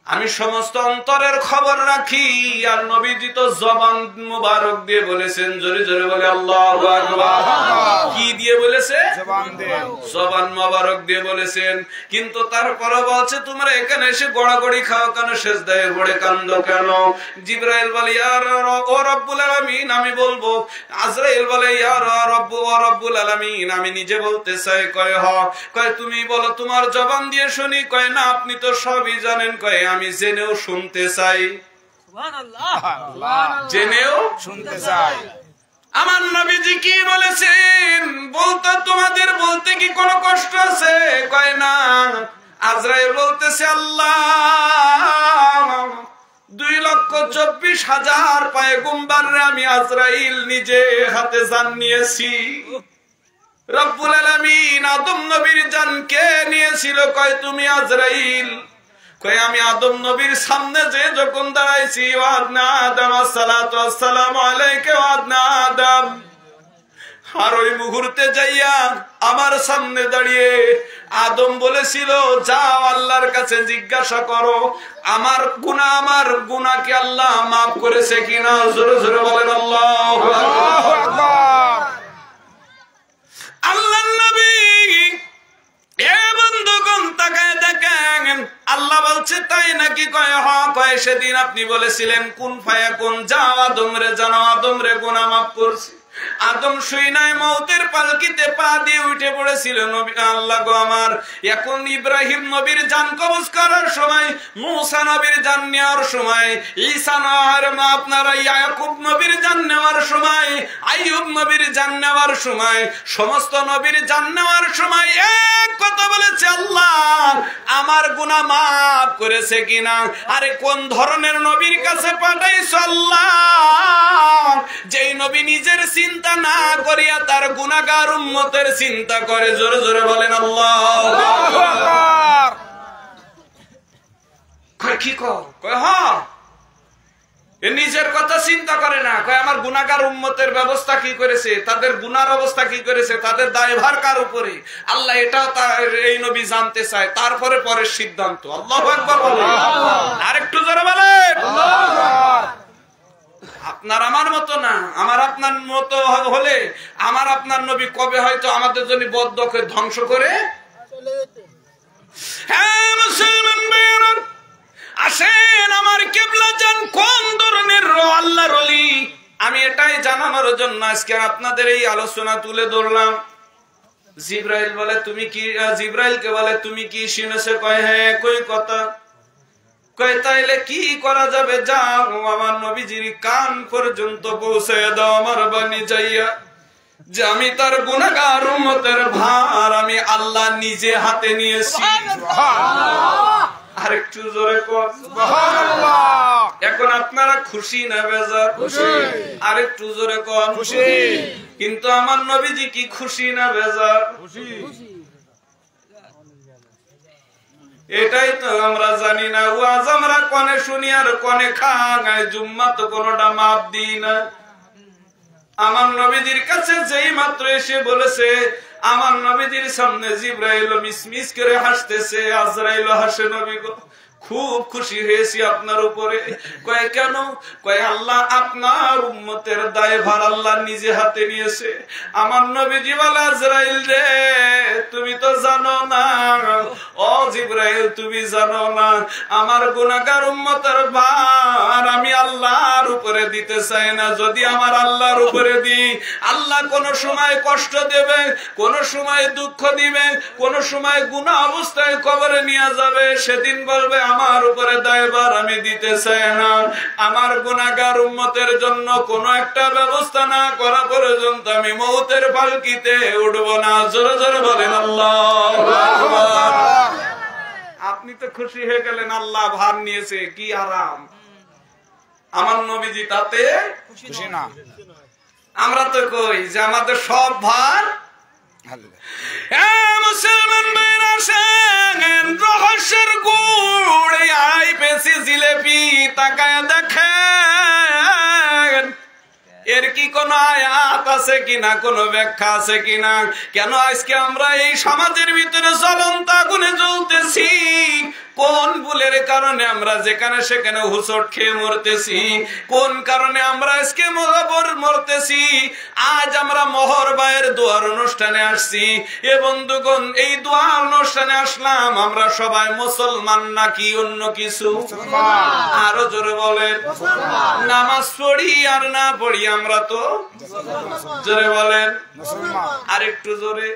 Speaker 2: আমি সমস্ত অন্তরের খবর রাখি। আর নবীজি তো জবান মুবারক দিয়ে বলেছেন, জোরে জোরে বলে আল্লাহু আকবার। কি দিয়ে বলেছে? জবান মুবারক দিয়ে বলেছেন। কিন্তু তারপর বলছে তোমরা এখানে এসে গড়াগড়ি খাও কেন, সেজদায় পড়ে কান্দো কেন? জিবরাইল বলে ইয়া ও রব্বুল আলামিন আমি বলবো। আজরাইল বলে ইয়া রব্বুল আলামিন আমি নিজে বলতে চাই। কয় হ। কয় তুমি বলো তোমার জবান দিয়ে শুনি। কয় না আপনি তো সবই জানেন। কয় আমি জেনেও শুনতে চাই। জেনেও
Speaker 4: শুনতে চাই।
Speaker 2: আমার নবীজি কি বলেছেন? বলতো তোমাদের বলতে কি কোনো কষ্ট আছে? কয় না। আজরাইল বলতেছে আল্লাহ 2,24,000 পয়গম্বররে আমি আজরাইল নিজে হাতে জান নিয়েছি। রব্বুল আলামিন আদম নবীর জান কে নিয়েছিল? কয় তুমি আজরাইল। কয় আমি আদম নবীর সামনে যে যখন দাঁড়াইছি ওয়াদনা আদম আসসালাতু ওয়াসসালামু আলাইকা ওয়াদনা আদম, আর ওই মুহূর্তে যাইয়া আমার সামনে দাঁড়িয়ে আদম বলেছিল যাও আল্লাহর কাছে জিজ্ঞাসা করো আমার গুনাহকে আল্লাহ মাফ করেছে কিনা। জোরে জোরে বলেন আল্লাহু আকবার। আল্লাহর নবী এ বন্ধুগণ তাকায় দেখেন আল্লাহ বলছে তাই নাকি? কয় হ। কয় সেদিন আপনি বলেছিলেন কুন ফায়াকুন, যাও আদম রে জানাও আদম রে গুনাহ মাফ করছি। আদম শুই নাই মওতের পালকিতে পা দিয়ে উঠে পড়েছিল। নবী আল্লাহ গো আমার এখন ইব্রাহিম নবীর জান কবজ করার সময়, মুসা নবীর জান নেওয়ার সময়, ঈসা নবীর আপনারা ইয়াকুব নবীর জান নেওয়ার সময়, আইয়ুব নবীর জান নেওয়ার সময়, সমস্ত নবীর জান নেওয়ার সময় এক কথা বলেছে আল্লাহ আমার গুনাহ মাফ করেছে কিনা। আরে কোন ধরনের নবীর কাছে পাঠাইছো আল্লাহ, যেই নবী নিজের চিন্তা না করিয়া তার গুনাহগার উম্মতের চিন্তা করে। জোরে জোরে বলেন আল্লাহু আকবার। কয় কি কয় হ। এ নিজের কথা চিন্তা করে না। কয় আমার গুনাহগার উম্মতের ব্যবস্থা কি করেছে, তাদের গুনার অবস্থা কি করেছে, তাদের দায়ভার কার উপরে আল্লাহ এটাও এই নবী জানতে চায়। তারপরে পরের সিদ্ধান্ত। আল্লাহু আকবার বলেন। আরেকটু জোরে বলেন আল্লাহু আকবার। আপনার আমার মতো না, আমার আপনার মতো হলে আমার আপনার নবী কবে হয়তো আমাদের জন্য বদদকে ধ্বংস করে। হ্যাঁ মুসলমান ভাইরা আসেন আমার কিবলা জান কোন ধরনের আল্লাহর ওলি, আমি এটাই জানানোর জন্য আজকে আপনাদের এই আলোচনা তুলে ধরলাম। জিবরাইল বলে তুমি কি, জিবরাইলকে বলে তুমি কি শুনেছো? কয় হ্যাঁ। কই কথা? কয় তাইলে কি করা যাবে? যাও আমার নবীজির কান পর্যন্ত পৌঁছে দাও আমার বাণী যাইয়া, যে আমি তার গুনাহগার উম্মতের ভার আমি আল্লাহ নিজে হাতে নিয়েছি। আরেকটু জোরে কর সুবহানাল্লাহ। এখন আপনারা খুশি না বেজার? খুশি। আরেকটু জোরে কর খুশি। কিন্তু আমার নবীজি কি খুশি না বেজার? খুশি। এটাই তো আমরা জানি না। ওয়াজ আমরা কোনে শুনি আর কোনে খাঙায়, জুম্মা তো কোনটা মাপ দিই না। আমার নবীজির কাছে যেই মাত্র এসে বলেছে, আমার নবীজির সামনে জিবরাইল মিসমিস করে হাসতেছে, আজরাইল হাসে নবী গো খুব খুশি হয়েছি আপনার উপরে। কয় কেন? কয় আল্লাহ আপনার উম্মতের দায়ভার আল্লাহ নিজে হাতে নিয়েছে। আমার নবীজি বলে আজরাইল রে তুমি তো জানো না, ও জিবরাইল তুমি জানো না, আমার গুনাহগার উম্মতের ভার আমি আল্লাহর উপরে দিতে চাই না। যদি আমার আল্লাহর উপরে দিই, আল্লাহ কোন সময় কষ্ট দেবে, কোন সময় দুঃখ দিবে, কোন সময় গুনাহ অবস্থায় কবরে নিয়ে যাবে, সেদিন বলবে আমার উপরে দায়ভার আমি দিতে চাই না। আমার গুনাহগার উম্মতের জন্য কোন একটা ব্যবস্থা না করা পর্যন্ত আমি মউতের পালকিতে উঠব না। জোরে জোরে বলেন আল্লাহু আকবার। আপনি তো খুশি হয়ে গেলেন, আল্লাহ ভার নিয়েছে, কি আরাম। আমার নবীজি তাতে
Speaker 4: খুশি না।
Speaker 2: আমরা তো কই যে আমাদের সব ভার। মুসলমান ভাইরা আসেন, রহস্যের গুড় আই পেছি জিলেপি তাকায় দেখেন এর কি কোন আয়াত আছে কিনা, কোন ব্যাখ্যা আছে কিনা। কেন আজকে আমরা এই সমাজের ভিতরে জ্বলন্ত আগুনে জ্বলতেছি? কোন ভুলের কারণে আমরা যেখানে সেখানে হুঁচট খেয়ে মরতেছি? কোন কারণে আমরা আজকে মরতেছি? আজ আমরা মোহর ভাইয়ের দোয়ার অনুষ্ঠানে আসছি। এ বন্ধুগণ, এই দোয়া অনুষ্ঠানে আসলাম আমরা সবাই মুসলমান নাকি অন্য কিছু? আরো জোরে বলেন। নামাজ পড়ি আর না পড়ি আমরা তো জোরে বলেন, আর একটু জোরে।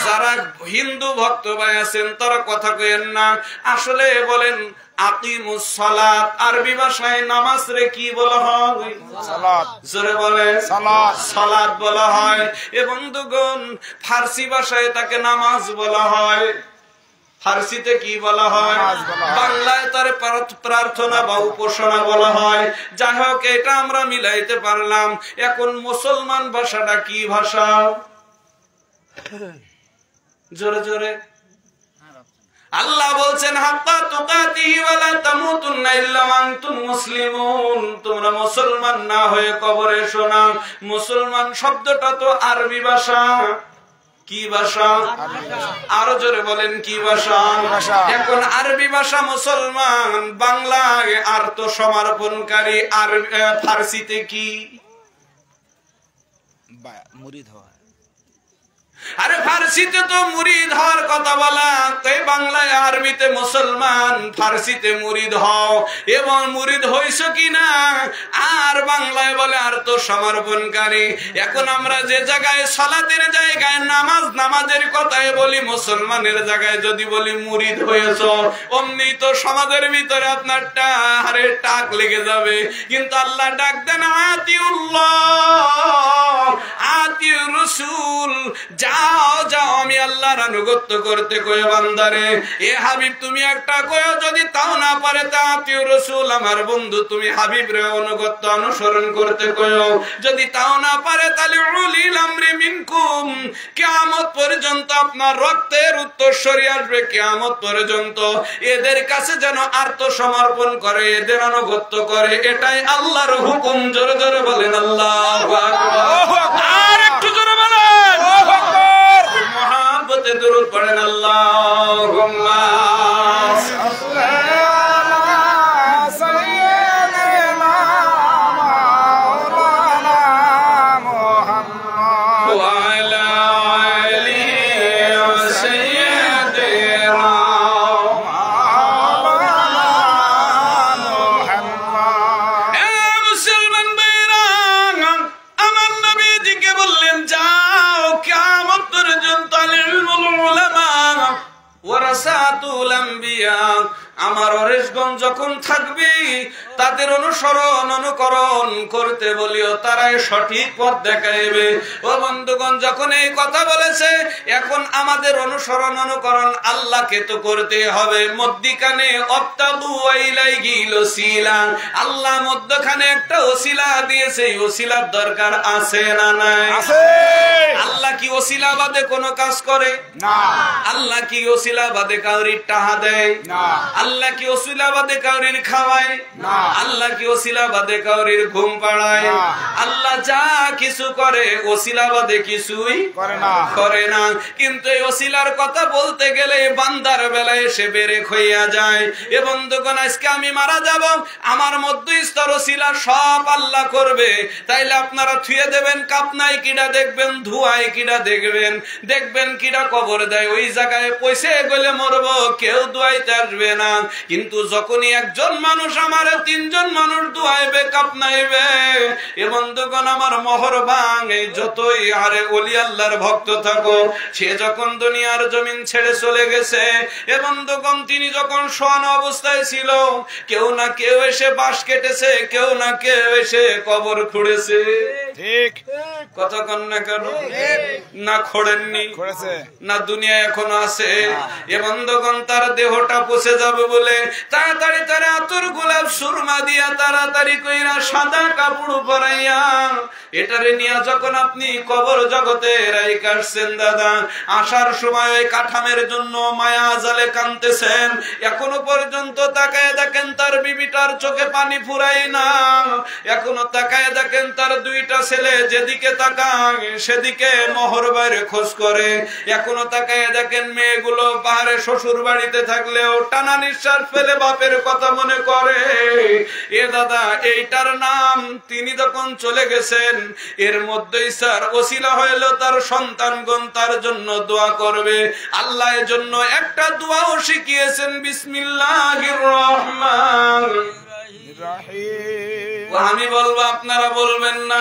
Speaker 2: যারা হিন্দু ভক্ত ভাই আছেন তারা কথা কইেন না। আসলে বলেন আকিমুস সালাত, আরবি ভাষায় নামাজ রে কি বলা হয়?
Speaker 4: সালাত।
Speaker 2: জোরে বলেন
Speaker 4: সালাত।
Speaker 2: সালাত বলা হয়। এ বন্ধুগণ, ফার্সি ভাষায় তাকে নামাজ বলা হয়। ফার্সিতে কি বলা হয়? বাংলায় তার প্রার্থনা বা উপাসনা বলা হয়। যাই হোক, এটা আমরা মিলাইতে পারলাম। এখন মুসলমান ভাষাটা কি ভাষা? জোরে জোরে। আল্লাহ বলছেন হাক্কা তুকাতিহি ওয়ালা তামুতুন্না ইল্লা ওয়া আনতুম মুসলিমুন। তোমরা মুসলমান না হয়ে কবরে এসো না। মুসলমান শব্দটা তো আরবি ভাষা। কি ভাষা? আরো জোরে বলেন কি ভাষা? এখন আরবি ভাষা মুসলমান, বাংলায় আত্মসমর্পণকারী, আর ফার্সিতে কি?
Speaker 4: মুরিদ হওয়া।
Speaker 2: আরে ফার্সিতে তো মুরিদ হওয়ার কথা বলা, তাই বাংলায় আরবিতে মুসলমান, ফার্সিতে মুরিদ হও। এবং মুরিদ হইছ কিনা আর বাংলায় বলে আত্মসমর্পণকারী। এখন আমরা যে জায়গায় সালাতের জায়গায় নামাজের কথায় বলি, মুসলমানের জায়গায় যদি বলি মুরিদ হয়েছ, অমনি তো সমাজের ভিতরে আপনার টাক লেগে যাবে। কিন্তু আল্লাহ ডাক দেন আতিউল্লাহ আতিউর রাসূল, যাও যাও আমি আল্লাহর আনুগত্য করতে কয় বান্দারে। এ হাবিব তুমি একটা কয়, যদি তাও না পারে তা আতিউর রাসূল, আমার বন্ধু তুমি হাবিবরে অনুগত্য অনুসরণ করতে কয়। যদি তাও না পারে তাহলে উলিল আমরি মিনকুম, কিয়ামত পর্যন্ত আপনার রক্তের উত্তরসূরি আসবে, কিয়ামত পর্যন্ত এদের কাছে যেন আত্মসমর্পণ করে, এদের আনুগত্য করে। এটাই আল্লাহর হুকুম। জোরে জোরে বলেন আল্লাহু আকবার। আর একটু জোরে বলেন মহাব্বতে দুরূদ পড়েন আল্লাহুম্মা আমার ওরেশগণ যখন থাকবে তাদের অনুকরণ করতে বলিও, তারাই সঠিক পথ দেখাইবে। ও বন্ধুগণ, যখন এই কথা বলেছে, এখন আমাদের অনুকরণ আল্লাহকে তো করতে হবে। মধ্যখানে অবতাগু ইলাইহিল ওসিলা, আল্লাহ মধ্যখানে একটা ওসিলা দিয়েছে। এই ওসিলার দরকার আছে না নাই? আছে। আল্লাহ কি ওসিলা বাদে কোনো কাজ করে? না। আল্লাহ কি ওসিলা বাদে কাউরির টাহা দেয়? না। আল্লাহ কি ওসিলা বাদে কাউরির খাওয়ায়? না। আল্লাহ কি ওসিলা বাদে কাউরির ঘুম পাড়ায়? আল্লাহ যা কিছু করে ওসিলা বাদে কিছুই করে না। কিন্তু এই ওসিলার কথা বলতে গেলে বান্দার বেলায় এসে বেরেক হইয়া যায়। এ বন্ধুগণ, আজকে আমি মারা যাব, আমার মধ্যস্থর ওসিলা সব আল্লাহ করবে। তাইলে আপনারা থুয়ে দেবেন কাপনায় কিডা দেখবেন, ধুয়ায় কিডা দেখবেন, দেখবেন কিডা কবর দেয়। ওই জায়গায় পয়সে গেলে মরবো, কেউ দুয়াইতে আসবে না। কিন্তু যখনই একজন মানুষ আমার 3 জন মানুষ দুয়াইবে, কাপনাইবে, এ বন্ধুগণ আমার মোহর ভাঙে। যতই আরে ওলি আল্লাহর ভক্ত থাকো, সে যখন দুনিয়ার জমিন ছেড়ে চলে গেছে, এ বন্ধুগণ তিনি যখন শোয়ান অবস্থায় ছিল, কেউ না কেউ এসে বাঁশ কেটেছে, কেউ না কেউ এসে কবর খুঁড়েছে।
Speaker 4: ঠিক
Speaker 2: কতক্ষণ না কেন না খোঁড়েননি, না দুনিয়া এখনো আছে। এ বন্ধুগণ তার দেহটা পচে যাবে বলে তাড়াতাড়ি তারা আতর গোলাপ সুরমা দিয়া তাড়াতাড়ি কইরা সাদা কাপড় পরাইয়া এটারে নিয়ে যখন আপনি কবর জগতে রাইখা আসছেন দাদা, আসার সময় ওই কাঠামের জন্য মায়া জালে কাঁদতেছেন। এখনো পর্যন্ত তাকায় দেখেন তার বিবিটার চোখে পানি ফুরাই না। এখনো তাকায় দেখেন তার 2টা ছেলে যেদিকে তাকায় সেদিকে মোহর বাইরে খোঁজ করে। এখনো তাকায় দেখেন মেয়েগুলো পাহাড়ে শ্বশুর বাড়িতে থাকলেও টানা নিঃশ্বাস ফেলে বাপের কথা মনে করে। এ দাদা, এইটার নাম তিনি যখন চলে গেছেন, এর মধ্যেই স্যার ওসিলা হইলো তার সন্তানগণ তার জন্য দোয়া করবে। আল্লাহ এর জন্য একটা দোয়াও শিখিয়েছেন, বিসমিল্লাহির রহমানির রহিম। আমি বলবো, আপনারা বলবেন না?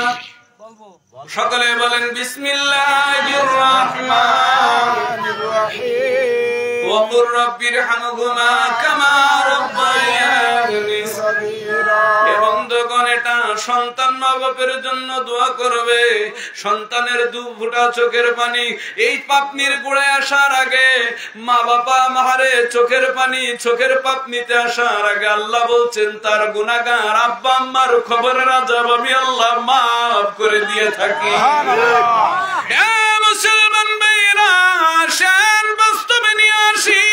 Speaker 2: সকলে বলেন বিসমিল্লাহির রহমানির রহিম। ওয়া কুর রাব্বিরহামহুমা কামা রাব্বায়ানি সাগীরা। এ বন্ধুগণ, এটা সন্তান মা বাপের জন্য দোয়া করবে। সন্তানের 2 ফোঁটা চোখের পানি এই পাপনির গোড়ায় আসার আগে, মা বাবা মাহারে চোখের পানি চোখের পাপনিতে আসার আগে আল্লাহ বলছেন তার গুনাহগার আব্বা আম্মার খবরের আযাব আমি আল্লাহ মাফ করে দিয়ে থাকি। হে মুসলমান ভাইরা, আসেন বাস্তবে নিয়ে আসি।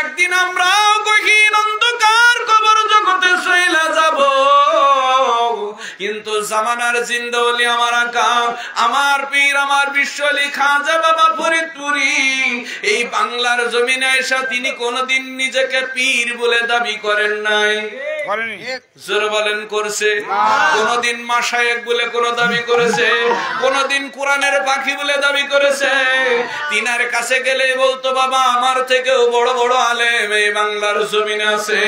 Speaker 2: একদিন আমরাও গহীন অন্ধকার কবর জগতে চলে যাব, কিন্তু জামানার জিন্দা ওলি আমার আকা, আমার পীর, আমার বিশ্বলি খাজা বাবা ফরিদপুরি এই বাংলার জমিনে এসে তিনি কোনদিন নিজেকে পীর বলে দাবি করেন নাই। জোর বলেন করছে? কোনদিন মাশায়েখ বলে কোন দাবি করেছে? কোনদিন কোরআনের পাখি বলে দাবি করেছে? তিনার কাছে গেলে বলতো বাবা আমার থেকেও বড় বড় আলেম এই বাংলার জমিনে আছে,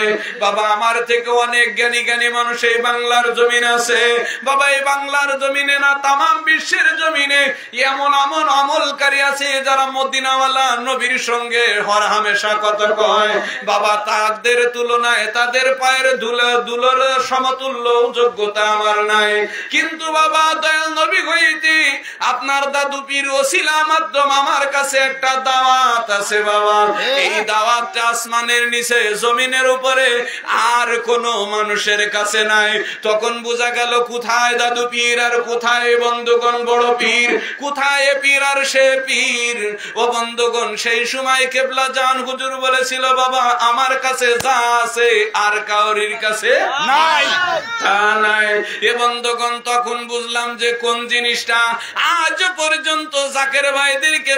Speaker 2: বাবা আমার থেকে অনেক জ্ঞানী জ্ঞানী মানুষ এই বাংলার জমিনে আছে, বাবা এই বাংলার জমিনে না তামাম বিশ্বের জমিনে এমন এমন আমলকারী আছে যারা মদিনাওয়ালা নবীর সঙ্গে হর হামেশা কথা কয়। বাবা তাদের তুলনায় তাদের পায়ের দুলোর সমতুল্য যোগ্যতা আমার নাই। কিন্তু বাবা দয়াল নবী হইতে আপনার দাদু পীর ওসিলা মাধ্যম আমার কাছে একটা দাওয়াত আছে বাবা। এই দাওয়াতটা আসমানের নিচে জমিনের উপরে আর কোন মানুষের কাছে নাই। তখন বোঝা গেল কোথায় দাদু পীর আর কোথায় বন্ধুগণ বড় পীর, কোথায় পীর আর সে পীর। ও বন্ধুগণ, সেই সময় কেবলা জান হুজুর বলেছিল বাবা আমার কাছে যা আছে আর কাউরির কাছে নাই, তা নাই। এ বন্ধুগণ, তখন বুঝলাম যে কোন জিনিসটা আজ পর্যন্ত জাকের ভাইদেরকে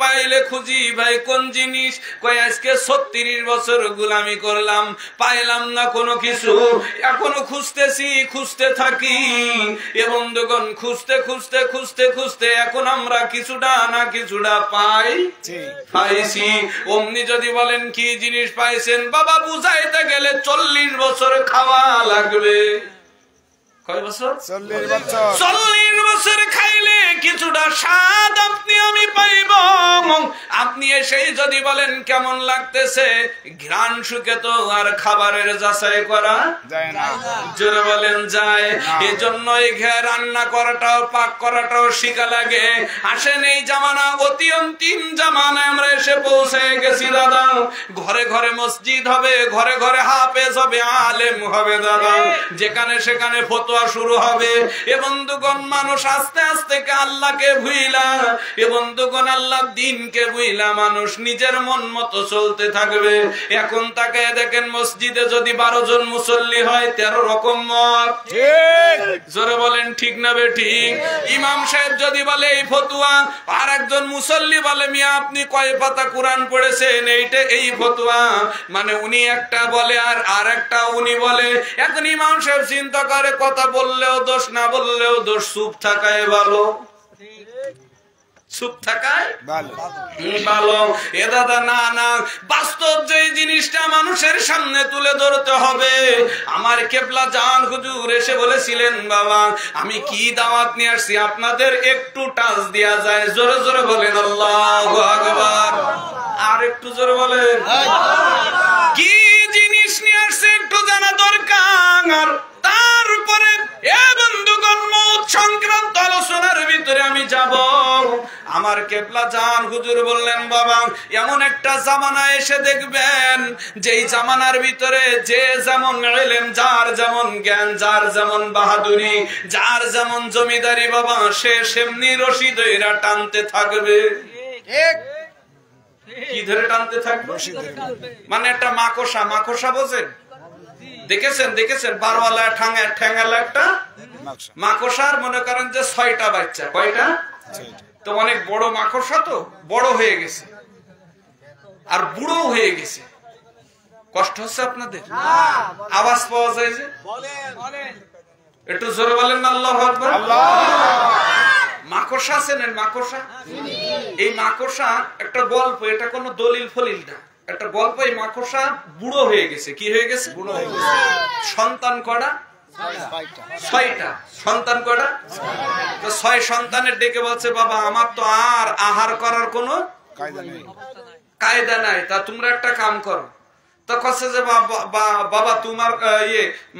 Speaker 2: পাইলে খুঁজি ভাই কোন জিনিস, কয় আজকে 36 বছর গোলামি করলাম, পাইলাম না কোনো কিছু, এখনো খুঁজতেছি, খুঁজতে থাকি। এ বন্ধুগণ, খুঁজতে খুঁজতে খুঁজতে খুঁজতে এখন আমরা কিছুটা না কিছুটা পাইছি। অমনি যদি বলেন কি জিনিস পাইছেন বাবা, বুঝাইতে গেলে 40 বছর খাওয়া লাগবে। কয় বছর? 40 বছর খাইলে কিছুটা স্বাদ আপনি আমি পাইব। আপনি এসেই যদি বলেন কেমন লাগতেছে, ঘ্রাণ শুকে তো আর খাবারের যাচাই করা যায় না। জোরে বলেন যায়। এজন্য এই রান্না করাটাও পাক করাটাও শিখা লাগে। আসেন এই জামানা অতি অন্তিম জামানায় আমরা এসে পৌঁছে গেছি দাদা। ঘরে ঘরে মসজিদ হবে, ঘরে ঘরে হাফেজ হবে, আলেম হবে দাদা। যেখানে সেখানে ফতোয়া শুরু হবে। এ বন্ধুগণ, মানুষ আস্তে আস্তে আল্লাহকে ভুইলা এ বন্ধুগণ আল্লাহর দ্বীনকে ভুইলা মানুষ নিজের মন মতো চলতে থাকবে। এখন তাকে দেখেন মসজিদে যদি 12 জন মুসল্লি হয় 13 রকম মত, জোরে বলেন ঠিক না বেঠিক? ইমাম সাহেব যদি বলে এই ফতোয়া, আর একজন মুসল্লি বলে মিয়া আপনি কয় পাতা কোরআন পড়েছেন, এইটা এই ফতোয়া, মানে উনি একটা বলে আর আরেকটা উনি বলে। এখন ইমাম সাহেব চিন্তা করে কথা বললেও দোষ, না বললেও দোষ, চুপ থাকায় ভালো, চুপ থাকায় ভালো। এ দাদা না না, বাস্তব যে জিনিসটা মানুষের সামনে তুলে ধরতে হবে। আমার কেবলা জান হুজুর এসে বলেছিলেন বাবা আমি কি দাওয়াত নিয়ে আসছি আপনাদের একটু টাচ দেয়া যায়, জোরে জোরে বলেন আল্লাহু আকবার, আর একটু জোরে বলেন কি জিনিস নিয়ে আসছে একটু জানা দরকার। তারপরে এ বন্ধুগণ মওত সংক্রান্ত আলোচনার ভিতরে আমি যাব। আমার কেবলা জান হুজুর বললেন বাবা এমন একটা জামানা এসে দেখবেন যেই জামানার ভিতরে যে যেমন ইলম, যার যেমন জ্ঞান, যার যেমন বাহাদুরি, যার যেমন জমিদারি বাবা সে সেমনি রশি ধইরা টানতে থাকবে। কি ধরে টানতে থাকবে? মানে একটা মাকড়সা, মাকড়সা বোঝেন? দেখেছেন দেখেছেন বারওয়ালা ঠ্যাঙ্গালা একটা মাকড়সার মনে করেন যে 6টা বাচ্চা, কয়টা? তো অনেক বড় মাকড়সা, তো বড় হয়ে গেছে আর বুড়ো হয়ে গেছে। কষ্ট হচ্ছে আপনাদের? আওয়াজ পাওয়া যায় যে, একটু জোরে বলেন না আল্লাহু আকবার। মাকড়সা চেনেন? মাকড়সা, এই মাকড়সা একটা গল্প, এটা কোনো দলিল ফলিল না, একটা গল্প। এই মাকড়সা বুড়ো হয়ে গেছে। কি হয়ে গেছে? বুড়ো হয়ে গেছে। সন্তান কয়টা? 6টা। সন্তান কয়টা? তো 6 সন্তানের ডেকে বলছে বাবা আমার তো আর আহার করার কোনো কায়দা নাই, তা তোমরা একটা কাম করো। তো কাছে যে বাবা তোমার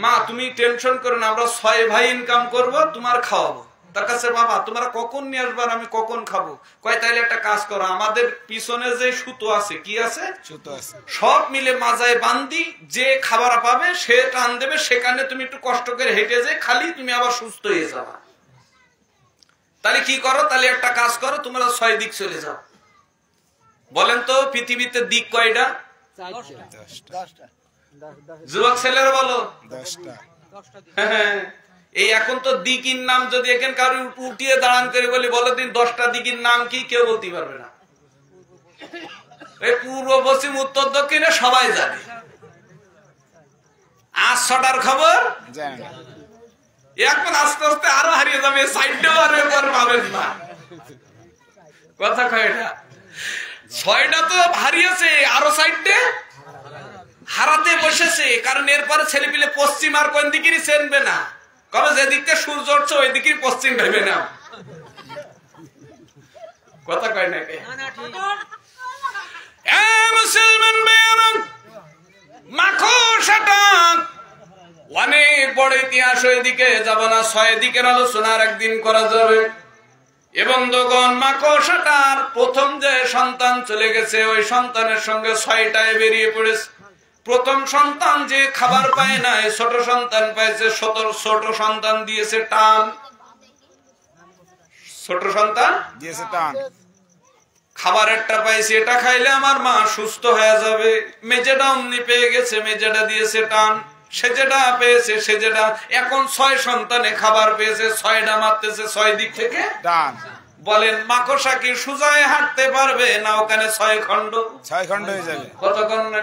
Speaker 2: মা তুমি টেনশন করো না, আমরা 6 ভাই ইনকাম করব, তোমার খাওয়াবো। তার কাছে বাবা তোমরা কখন নিয়ে আসবার, আমি কখন খাবো? কয় তাইলে একটা কাজ করো, আমাদের পিছনে যে সুতো আছে, কি আছে? সুতো আছে, সব মিলে মাজায় বান্ধি, যে খাবার পাবে সে টান দেবে, সেখানে তুমি একটু কষ্ট করে হেঁটে যে খালি তুমি আবার সুস্থ হয়ে যাবা। তাহলে কি করো? তাহলে একটা কাজ করো, তোমরা 6 দিক চলে যাও। বলেন তো পৃথিবীতে দিক কয়টা? 10টা। যুবক ছেলেরা বলো 10টা। হ্যাঁ, এই এখন তো দিকির নাম যদি এখানে কারো উঠিয়ে দাঁড়ান করে বলি বলো দিন 10টা দিকির নাম কি, কেউ বলতে পারবে না। এই পূর্ব পশ্চিম উত্তর দক্ষিণে সবাই জানে, আর 6টার খবর এখন আস্তে আস্তে আরো হারিয়ে যাবে, সাইডটাও আর পাবেন না। কথা কয়টা? 6টা তো হারিয়েছে, আরো সাইডে হারাতে বসেছে। কারণ এরপরে ছেলেপিলে পশ্চিম আর কোন দিকেরই চেনবে না, কবে যেদিকে সূর্য উঠছে ওই দিকে পশ্চিম ভেবে না। কথা কয় না কে? মুসলমান বেয়ারন মাকড়সাটা অনেক বড় ইতিহাস, ওইদিকে যাব না। 6 দিকের আলোচনার একদিন করা যাবে। এবং বন্ধুগণ মাকড়সাটার প্রথম যে সন্তান চলে গেছে, ওই সন্তানের সঙ্গে 6টায় বেরিয়ে পড়েছে। প্রথম সন্তান যে খাবার পায় না, ছোট সন্তান পাইছে, ছোট সন্তান দিয়েছে টান, ছোট সন্তান দিয়েছে টান। খাবারেরটা পাইছে, এটা খাইলে আমার মা সুস্থ হয়ে যাবে। মেজেটা অমনি পেয়ে গেছে, মেজেটা দিয়েছে টান। সে যেটা পেয়েছে সে যেটা, এখন 6 সন্তানে খাবার পেয়েছে, 6টা মারতেছে 6 দিক থেকে টান। বলেন মাকড়সা কি সুজায় হাঁটতে পারবে না? ওখানে 6 খণ্ড হয়ে যাবে। কত খণ্ড?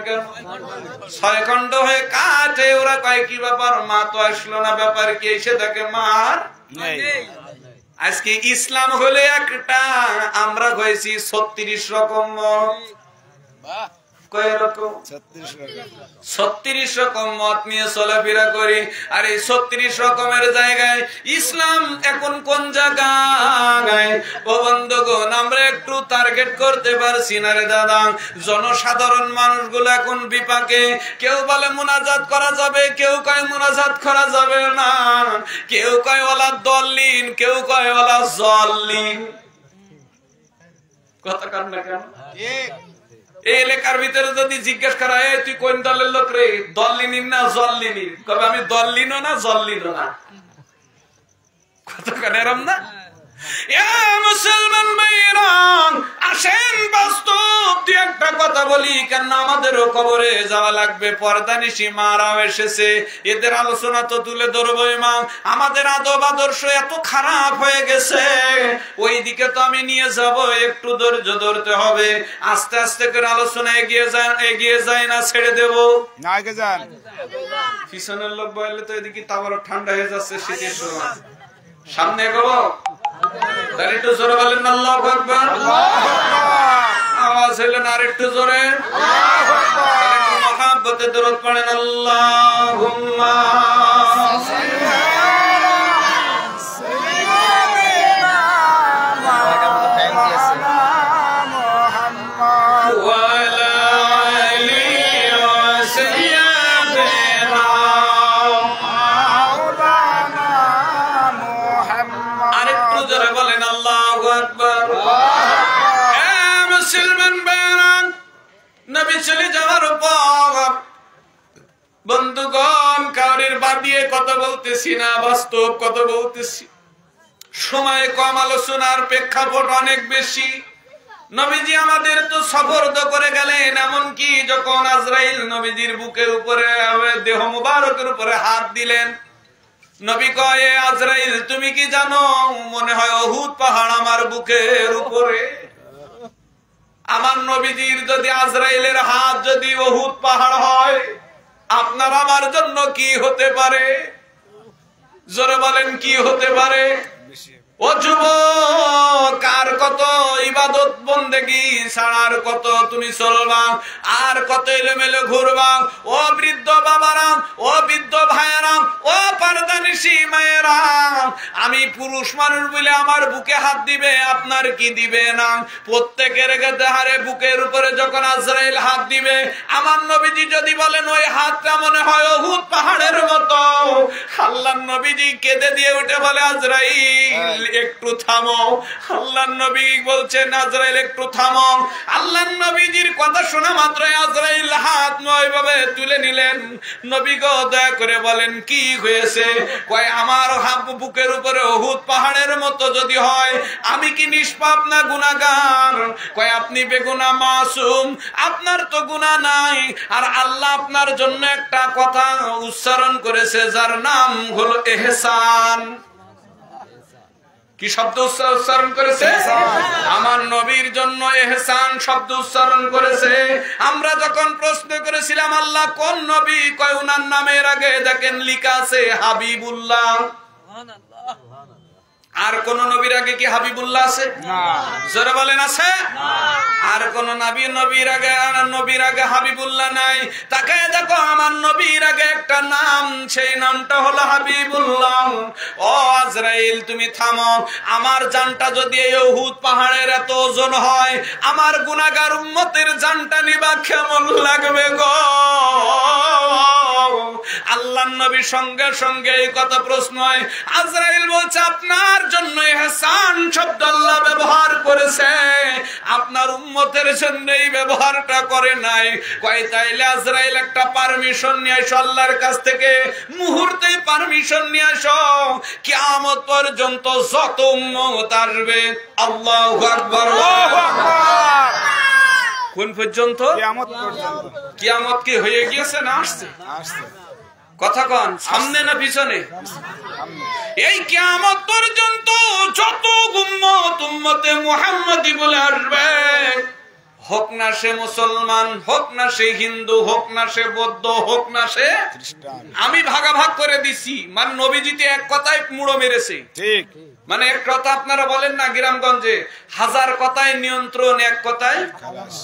Speaker 2: 6 খণ্ড হয়ে কাটে। ওরা কয় কি ব্যাপার, মা তো আসলো না, ব্যাপার কি? এসে দেখে মার আজকে ইসলাম হলে একটা, আমরা হয়েছি 36 রকম মত। কয় রকম? 36 রকম মত নিয়ে চলাফেরা করি। আর এই 36 রকমের জায়গায় ইসলাম এখন কোন জায়গায়? ও বন্ধুগণ আমরা একটু টার্গেট করতে পারছি না রে দাদা। জনসাধারণ মানুষগুলো এখন বিপাকে। কেউ বলে মুনাজাত করা যাবে, কেউ কয় মুনাজাত করা যাবে না, কেউ কয় ওলা দলিন, কেউ কয় ওলা জল্লিন। কথা কার না কেন? এই এলাকার ভিতরে যদি জিজ্ঞেস করা হয় তুই কোন দলের লোক রে, দল্লিনীর না জল্লিনীর, কবে আমি দল্লিনও না জল্লিনও না। কত কেন এরম না? মুসলমান ভাইরা আসেন বাস্তব দিয়ে একটা কথা বলি, কেন আমাদেরও কবরে যাওয়া লাগবে। পর্দানিশি মারাও এসেছে, এদের আলোচনা তো তুলে ধরবো। মা আমাদের আদব আদর্শ এত খারাপ হয়ে গেছে, ওই দিকে তো আমি নিয়ে যাব, একটু ধৈর্য ধরতে হবে। আস্তে আস্তে করে আলোচনা এগিয়ে যায় না ছেড়ে দেব
Speaker 4: না, আগে যান।
Speaker 2: পিছনের লোক বললে তো এদিকে তারপর ঠান্ডা হয়ে যাচ্ছে শীতের সময়। সামনে এগোবো, তাহলে একটু জোরে বলেন আল্লাহু আকবার। আওয়াজ হইলেন আর একটু জোরে, একটু মহাব্বতে দরুদ পড়েন আল্লাহুম্মা চলে যাওয়ার পর বন্ধুগণ কাউরের বাদ দিয়ে কথা বলতেছি না, বাস্তব কথা বলতেছি। সময় কম, আলোচনার প্রেক্ষাপট অনেক বেশি। নবীজি আমাদের তো সফরদ করে গেলেন, এমনকি যখন আজরাইল নবীজির বুকের উপরে দেহ মুবারকের উপরে হাত দিলেন, নবী কয় আজরাইল তুমি কি জানো, মনে হয় উহুদ পাহাড় আমার বুকের উপরে। আমার নবীজির যদি আজরাইলের হাত যদি উহুদ পাহাড় হয়, আপনার আমার জন্য কি হতে পারে? জোরে বলেন কি হতে পারে? ও যুবক, আর কত ইবাদত বন্দেগি ছাড়ার কত তুমি চলবা, আর কত এলোমেলো ঘুরবা? ও বৃদ্ধ বাবারা, ও বৃদ্ধ ভাইয়েরা, ও পর্দানিশি মায়েরা, আমি পুরুষ মানুষ বলে আমার বুকে হাত দিবে, আপনার কি দিবে না? প্রত্যেকের হারে বুকের উপরে যখন আজরাইল হাত দিবে, আমার নবীজি যদি বলেন ওই হাতটা মনে হয় উহুদ পাহাড়ের মতো, আল্লাহর নবীজি কেঁদে দিয়ে উঠে বলে আজরাইল একটু থামো। আল্লাহর নবী বলছেন আজরাইল একটু থামো। আল্লাহর নবীজির কথা শোনা মাত্র আজরাইল হাত ওইভাবে তুলে নিলেন। নবী গো দয়া করে বলেন কি হয়েছে? কয় আমার বুকের উপরে উহুদ পাহাড়ের মতো যদি হয়, আমি কি নিষ্পাপ না গুনাহগার? কয় আপনি বেগুনাহ মাসুম, আপনার তো গুনাহ নাই। আর আল্লাহ আপনার জন্য একটা কথা উচ্চারণ করেছে যার নাম হলো ইহসান। কি শব্দ উচ্চারণ করেছে? আমার নবীর জন্য ইহসান শব্দ উচ্চারণ করেছে। আমরা যখন প্রশ্ন করেছিলাম আল্লাহ কোন নবী, কয় উনার নামের আগে দেখেন লেখা আছে হাবিবুল্লাহ। আর কোন নবীর আগে কি হাবিবুল্লাহ আছে? জোরে বলেন আছে? আর কোন নবীর আগে হাবিবুল্লাহ নাই। তাকে দেখো আমার নবীর আগে একটা নাম, সেই নামটা হলো হাবিবুল্লাহ। ও আজরাইল তুমি থামো, আমার জানটা যদি এই উহুদ পাহাড়ের এত ওজন হয়, আমার গুনাহগার উম্মতের জানটা নিবা কেমন লাগবে গো? আল্লাহর নবী সঙ্গে সঙ্গে এই কথা প্রশ্ন হয়। আজরাইল বলছে আপনার জন্য ইহসান শব্দ আল্লাহ ব্যবহার করেছে, আপনার উম্মতের জন্য এই ব্যবহারটা করে নাই। কয় তাইলে আজরাইল একটা পারমিশন নিয়ে আসো আল্লাহর কাছ থেকে, মুহূর্তেই পারমিশন নিয়ে আসো, কিয়ামত পর্যন্ত যত উম্মত আসবে। আল্লাহু আকবার। কোন পর্যন্ত? কিয়ামত পর্যন্ত। কিয়ামত কি হয়ে গিয়েছে না আসছে? আসছে। কথা কন, সামনে না পিছনে? এই কিয়ামত পর্যন্ত যত উম্মতে মুহাম্মাদি বলে আসবে, হোক না সে মুসলমান, হোক না সে হিন্দু, হোক না সে বৌদ্ধ, হোক না সে খ্রিস্টান। আমি ভাগাভাগ করে দিছি, মানে নবীজিতে এক কথায় মুড়ো মেরেছে। ঠিক, মানে এক কথা আপনারা বলেন না গ্রামগঞ্জে, হাজার কথায় নিয়ন্ত্রণ, এক কথায় খালাস।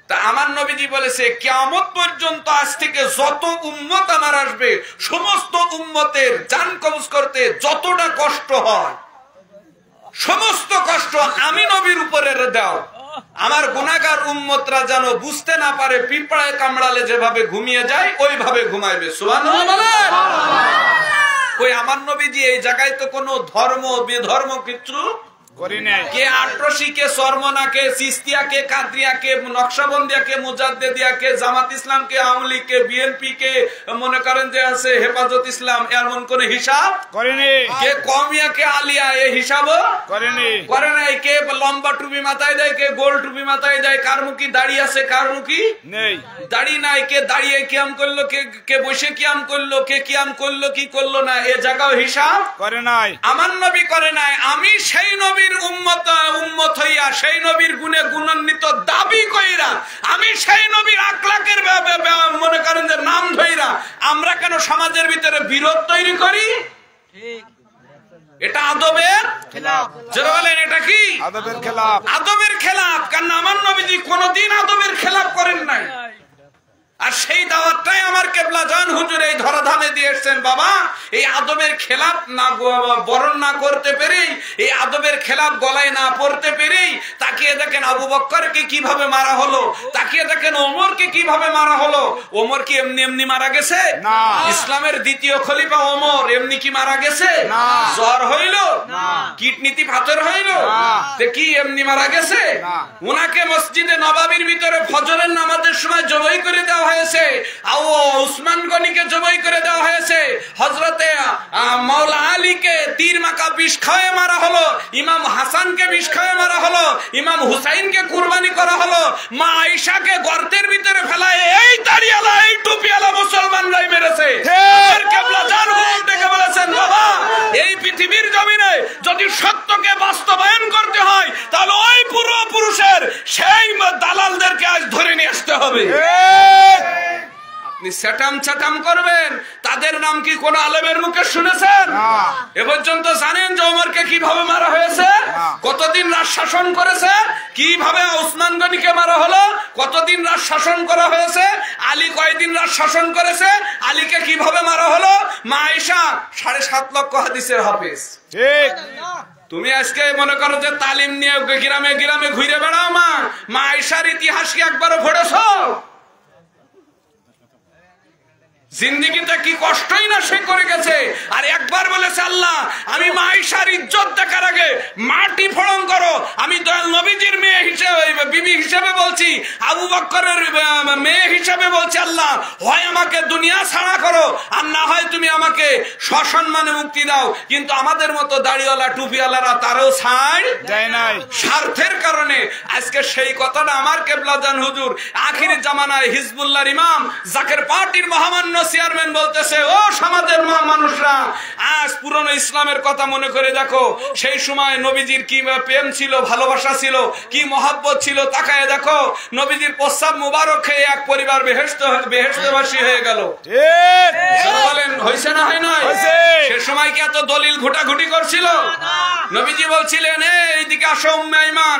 Speaker 2: তা আমার নবীজি বলেছে কিয়ামত পর্যন্ত আজ থেকে যত উম্মত আমার আসবে, সমস্ত উম্মতের জান কবজ করতে যতটা কষ্ট হয়, সমস্ত কষ্ট আমি নবীর উপরে দাও। আমার গুনাহগার উম্মতরা যেন বুঝতে না পারে, পিঁপড়ায় কামড়ালে যেভাবে ঘুমিয়ে যায় ওইভাবে ঘুমাইবে। সুবহানাল্লাহ বলেন। কই আমার নবীজি এই জায়গায় তো কোনো ধর্ম বেধর্ম কিছু
Speaker 4: করি নাই।
Speaker 2: কে আটরশি, কে সরমনা, কে চিস্তিয়া, কে কাদরিয়া, কে নকশবন্দিয়া, কে মুজাদ্দেদিয়া, কে জামাত ইসলাম, কে আওয়ামী লীগ, কে বিএনপি, কে মনে করেন যে আছে হেফাজত ইসলাম, এমন কোন হিসাব
Speaker 4: করিনি।
Speaker 2: কে কমিয়া, কে আলিয়া, এই হিসাব
Speaker 4: করিনি।
Speaker 2: করে নাই। কে লম্বা টুপি মাথায় দেয়, কে গোল টুপি মাথায় দেয়, কার মুখী দাড়ি আছে, কার মুখী
Speaker 4: নেই,
Speaker 2: দাড়ি নাই, কে দাঁড়িয়ে কিয়াম করলো, কে বসে কিয়াম করলো, কে কিয়াম করলো কি করলো না, এ জায়গাও হিসাব
Speaker 4: করে নাই।
Speaker 2: আমার নবী করে নাই। আমি সেই নবীর উম্মত হইয়া, সেই নবীর গুণে গুণান্বিত দাবি কইরা, আমি সেই নবীর আখলাকের মনে করেন যে নাম ধইরা আমরা কেন সমাজের ভিতরে বিরোধ তৈরি করি? এটা আদবের খেলাফ। যারা বলেন এটা কি
Speaker 4: আদবের খেলাফ,
Speaker 2: আদবের খেলাফ। কারণ আমার নবীজি কোনদিন আদবের খেলাফ করেন নাই। আর সেই দাওয়াতটাই আমার কেবলা জান হুজুর এই ধরাধামে দিয়ে এসছেন। বাবা, এই আদবের খেলাফ না বরণ না করতে পেরেই, এই আদবের খেলাফ গলায় না পড়তে পেরেই তাকিয়ে দেখেন আবু বকরকে কিভাবে মারা হলো, তাকিয়ে দেখেন ওমরকে কিভাবে মারা হলো। ওমর কি এমনি এমনি মারা গেছে?
Speaker 4: না।
Speaker 2: ইসলামের দ্বিতীয় খলিফা ওমর এমনি কি মারা গেছে?
Speaker 4: না।
Speaker 2: জ্বর হইল, কিডনিতে পাথর হইল, কি এমনি মারা গেছে? উনাকে মসজিদে নবাবির ভিতরে ফজরের নামাজের সময় জবাই করে দেওয়া হয়েছে। উসমান গনিকে জবাই করে দেওয়া হয়েছে। হযরতে মাওলা আলীকে তীর মাকা বিষ খাওয়ায় মারা হলো। ইমাম হাসানকে বিষ খাওয়ায় মারা হলো। ইমাম হুসাইনকে কুরবানি করা হলো। মা আয়েশাকে গর্তের ভিতরে ফেলায় এই দাড়িওয়ালা, এই টুপিওয়ালা মুসলমানরাই মেরেছে। আর কেবলা জান হুজুর ডেকে বলেছেন, বাবা, এই পৃথিবীর জমিনে যদি সত্যকে বাস্তবায়ন করতে হয় তাহলে ওই পূর্বপুরুষের সেই দালালদেরকে আজ ধরে নিয়ে আসতে হবে। আপনি সেটাম করবেন, তাদের নাম কি কোন আলেমের মুখে শুনেছেন? এ পর্যন্ত জানেন যে ওমরকে কিভাবে মারা হয়েছে? কতদিন রাজ শাসন করেছে? কিভাবে উসমান গনিকে মারা হলো? কতদিন রাজ শাসন করা হয়েছে? আলী কয়দিন রাজ শাসন করেছে? আলীকে কিভাবে মারা হলো? মা আয়েশা 7.5 লক্ষ হাদিসের হাফেজ।
Speaker 4: ঠিক।
Speaker 2: তুমি আজকে মনে করো যে তালিম নিয়ে গ্রামে গ্রামে ঘুরে বেড়াও। মা আয়েশার ইতিহাস কি একবারও পড়েছো? জিন্দেগিতে কি কষ্টই না সে করে গেছে। আর একবার বলেছে, আল্লাহ, আমি মা আয়েশার ইজ্জত দেখার আগে মাটি ফড়ং করো। আমি দয়াল নবীজির মেয়ে হিসেবে, বিবি হিসেবে বলছি, আবু বকরের মেয়ে হিসেবে বলছি, আল্লাহ, হয় আমাকে দুনিয়া ছাড়া করো, আর না হয় তুমি আমাকে সসম্মানে মুক্তি দাও। কিন্তু আমাদের মতো দাড়িওয়ালা টুপিওয়ালারা তারও ছাড়
Speaker 4: যায় নাই
Speaker 2: স্বার্থের কারণে। আজকে সেই কথাটা আমার কেবলা জান হুজুর আখির জামানায় হিজবুল্লাহর ইমাম, জাকের পার্টির মহামান্য চেয়ারম্যান বলতেছে, ও সমাজের মানুষরা, আজ পুরনো ইসলামের কথা মনে করে দেখো। সেই সময় নবীজির কি প্রেম ছিল, ভালোবাসা ছিল, কি মহাব্বত ছিল। তাকায় দেখো, নবীজির প্রস্তাব মুবারক খেয়ে এক পরিবার বেহেশতবাসী হয়ে গেল। বলেন হয়েছে না হয় নাই? সে সময় কি এত দলিল ঘুটাঘুটি করছিল? নবীজি বলছিলেন, এইদিকে আসো উম্মে আইমান,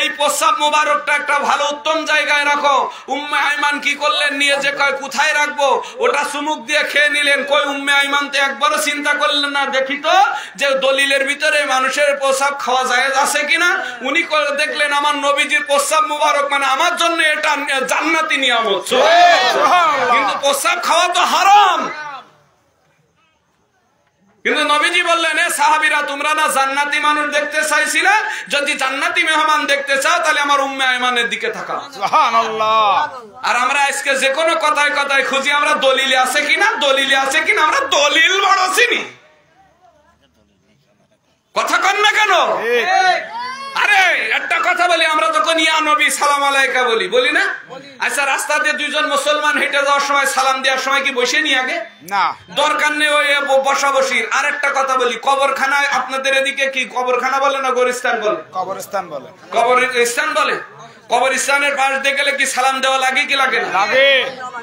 Speaker 2: এই প্রস্তাব মুবারকটা একটা ভালো উত্তম জায়গায় রাখো। উম্মে আইমান কি করলেন? নিয়ে যে কয় কোথায় রাখবো, ওটা চুমুক দিয়ে খেয়ে নিলেন। কই উম্মে আইমান তো একবারও চিন্তা করলেন না, দেখি তো যে দলিলের ভিতরে মানুষের প্রস্রাব খাওয়া যায় আছে কিনা। উনি দেখলেন আমার নবীজির প্রস্রাব মুবারক, মানে আমার জন্য এটা জান্নাতি নিয়ামত। কিন্তু প্রস্রাব খাওয়া তো হারাম। কিন্তু নবীজি বললেন, সাহাবীরা, তোমরা না জান্নাতি মানুষ দেখতে চাইছিলে? যদি জান্নাতি মেহমান দেখতে চাও তাহলে আমার উম্মে আইমানের দিকে তাকাও। সুবহানাল্লাহ। আর আমরা আজকে যে কোনো কথায় কথায় খুঁজি আমরা দলিলে আছে কিনা, দলিলে আছে কিনা। আমরা দলিল বড় চিনি, কথা কন না কেন? আরে একটা কথা বলি, আমরা যখন ইয়া নবী সালাম আলাইকা বলি না? আচ্ছা, রাস্তা দিয়ে দুইজন মুসলমান হেঁটে যাওয়ার সময় সালাম দেওয়ার সময় কি বসে নি আগে? না, দরকার নেই ওই বসা বসির। আর একটা কথা বলি, কবরখানায় আপনাদের এদিকে কি কবরখানা বলে না গোরস্থান বলে? কবরস্থান বলে। কবরস্থান বলে। কবরস্থানের পাশ দিয়ে গেলে কি সালাম দেওয়া লাগে কি লাগে না? লাগে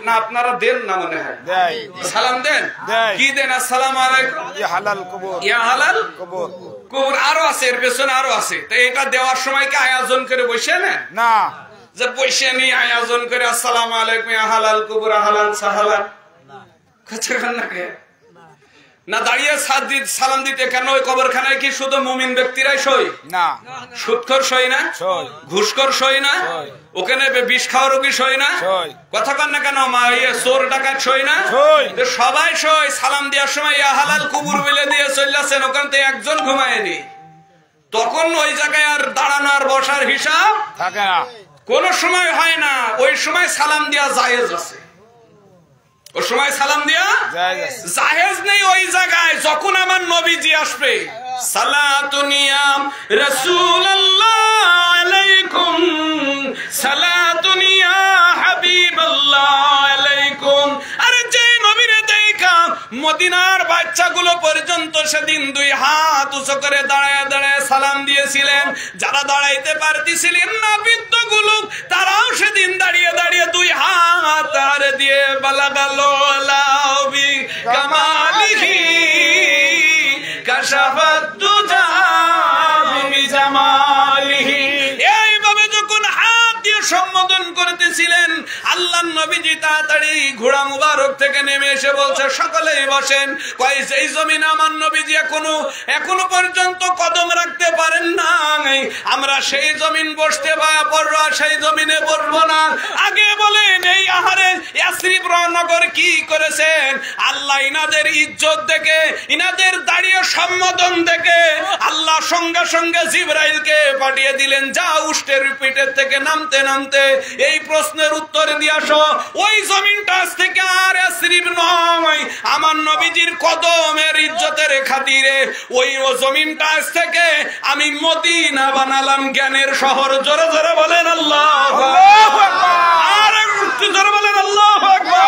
Speaker 2: না। আপনারা দেন না মনে হয়? সালাম দেন। কি দেন? আসসালামু আলাইকুম, ইয়া হালাল কবর, ইয়া হালাল কবর। কবর আরো আছে, এর পেছনে আরো আছে। তো এটা দেওয়ার সময় কি আয়োজন করে বসে না? যে বসে নি আয়োজন করে আসসালামু আলাইকুম, ইয়া হালাল কবর, হালাল সাহালাল, না দাঁড়িয়ে সালাম দিতে কেন? ওই কবরখানায় কি শুধু মুমিন ব্যক্তিরাই সই না? সুদখোর সই না? ঘুষখোর সই না? ওখানে বিষ খাওয়া রোগী সই না? কথা কন না কেন? চোর ডাকাত সই না? সবাই সই। সালাম দেওয়ার সময় ইয়া হালাল কুবুর বলে দিয়ে চলে আসেন, ওখান থেকে একজন ঘুমায়নি। তখন ওই জায়গায় আর দাঁড়ানো আর বসার হিসাব
Speaker 4: থাকে না,
Speaker 2: কোন সময় হয় না। ওই সময় সালাম দেওয়া জায়েজ আছে, ওই সময় সালাম দেওয়া জায়েজ নেই ওই জায়গায় যখন আমার নবীজি আসবে। সালাতুনিয়া রাসূলুল্লাহ আলাইকুম, সালাতুনিয়া হাবিবাল্লাহ আলাইকুম। আরে যে নবীরে দেখা মদিনার বাচ্চাগুলো পর্যন্ত সেদিন দুই হাত উঁচু করে দাঁড়ায় দাঁড়ায় সালাম দিয়েছিলেন। যারা দাঁড়াইতে পারতেছিলেন না বৃদ্ধগুলো, তারাও সেদিন দাঁড়িয়ে দাঁড়িয়ে দুই হাত আর দিয়ে বালাগালো লাউবি কামালিহি কাশাফাত তুজা বিজামালিহি। এইভাবে যখন হাত দিয়ে সম্বোধন করতেছিলেন, আল্লাহর নবীজি তাড়াতাড়ি ঘোড়া মুবারক থেকে নেমে এসে বলছে সকলেই বসেন। কয় এই জমিন আমার নবীজি এখনো পর্যন্ত কদম রাখতে পারেন না, আমরা সেই জমিন বসতে পারবো, সেই জমিনে বসবো না। আগে বলেন এই আহারে ইয়াসরিব নগর কি করেছেন? আল্লাহ ইনাদের ইজ্জত দেখে, ইনাদের দাঁড়িয়ে সম্বোধন দেখে আল্লাহ সঙ্গে সঙ্গে জিবরাইলকে পাঠিয়ে দিলেন, যা উষ্টের পিঠের থেকে নামতে নামতে এই প্রশ্নের উত্তর দিয়ে আসো। ওই জমিনটা আজ থেকে আর ইয়াসরিব নয়, আমার নবীজির কদমের ইজ্জতের খাতিরে ওই জমিনটা আজ থেকে আমি মদিনা বানালাম, জ্ঞানের শহর। জোরে জোরে বলেন আল্লাহু আকবার, আর একটু জোরে বলেন আল্লাহু আকবার।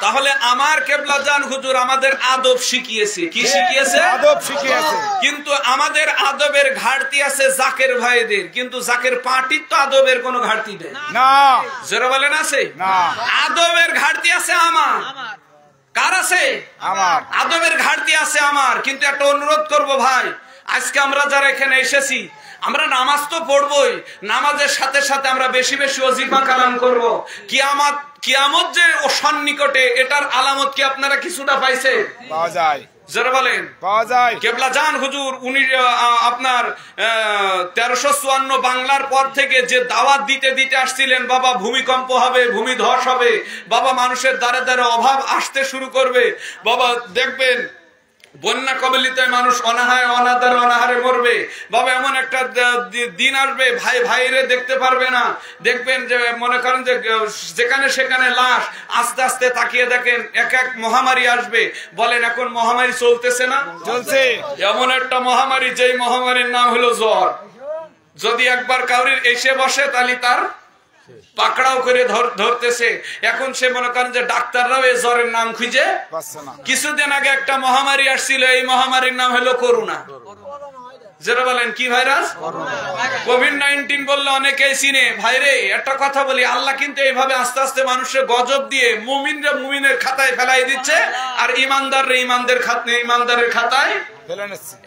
Speaker 2: তাহলে আমার কেবলাজান হুজুর আমাদের আদব শিখিয়েছে। কি শিখিয়েছে? আদব শিখিয়েছে। কিন্তু আমাদের আদবের ঘাটতি আছে জাকের ভাইদের, কিন্তু জাকের পার্টির তো আদবের কোনো ঘাটতি নেই না। জোরে বলেন আছে না? আদবের ঘাটতি আছে আমার। কার আছে? আমার। আদবের ঘাটতি আছে আমার। কিন্তু একটা অনুরোধ করব ভাই, আজকে আমরা যারা এখানে এসেছি, আমরা নামাজ তো পড়বই, নামাজের সাথে সাথে আমরা বেশি বেশি ওজিফা কালাম করব। কিয়ামত যে ও সন্নিকটে, এটার আলামত কি আপনারা কিছুটা পাইছে? পাওয়া যায়। জোরে বলেন পাওয়া যায়। কেবলাজান হুজুর উনি আপনার 1354 বাংলার পর থেকে যে দাওয়াত দিতে দিতে আসছিলেন, বাবা ভূমিকম্প হবে, ভূমিধস হবে, বাবা মানুষের দ্বারে দ্বারে অভাব আসতে শুরু করবে, বাবা দেখবেন বন্যা কবলিত মানুষ অনাহায় অনাদারে অনাহারে মরবে, বাবা এমন একটা দিন আসবে ভাই ভাইরে দেখতে পারবে না। দেখবেন যে মনে করেন যে যেখানে সেখানে লাশ। আস্তে আস্তে তাকিয়ে দেখেন এক এক মহামারী আসবে। বলেন এখন মহামারী চলতেছে না? চলছে। এমন একটা মহামারী, যেই মহামারীর নাম হলো জ্বর। যদি একবার কাউরির এসে বসে তাহলে তার পাকড়াও করে ধরতেছে। এখন সে মনে করেন যে ডাক্তাররাও এই জ্বরের নাম খুঁজে পাচ্ছে না। কিছুদিন আগে একটা মহামারী আসছিল, এই মহামারীর নাম হলো করোনা। যেটা বলেন কি ভাইরাস? কোভিড-19 বললে অনেকেই চিনে। ভাইরে একটা কথা বলি, আল্লাহ কিন্তু এইভাবে আস্তে আস্তে মানুষের গজব দিয়ে মুমিনরা মুমিনের খাতায় ফেলাই দিচ্ছে, আর ইমানদাররা ইমানদারের খাতায়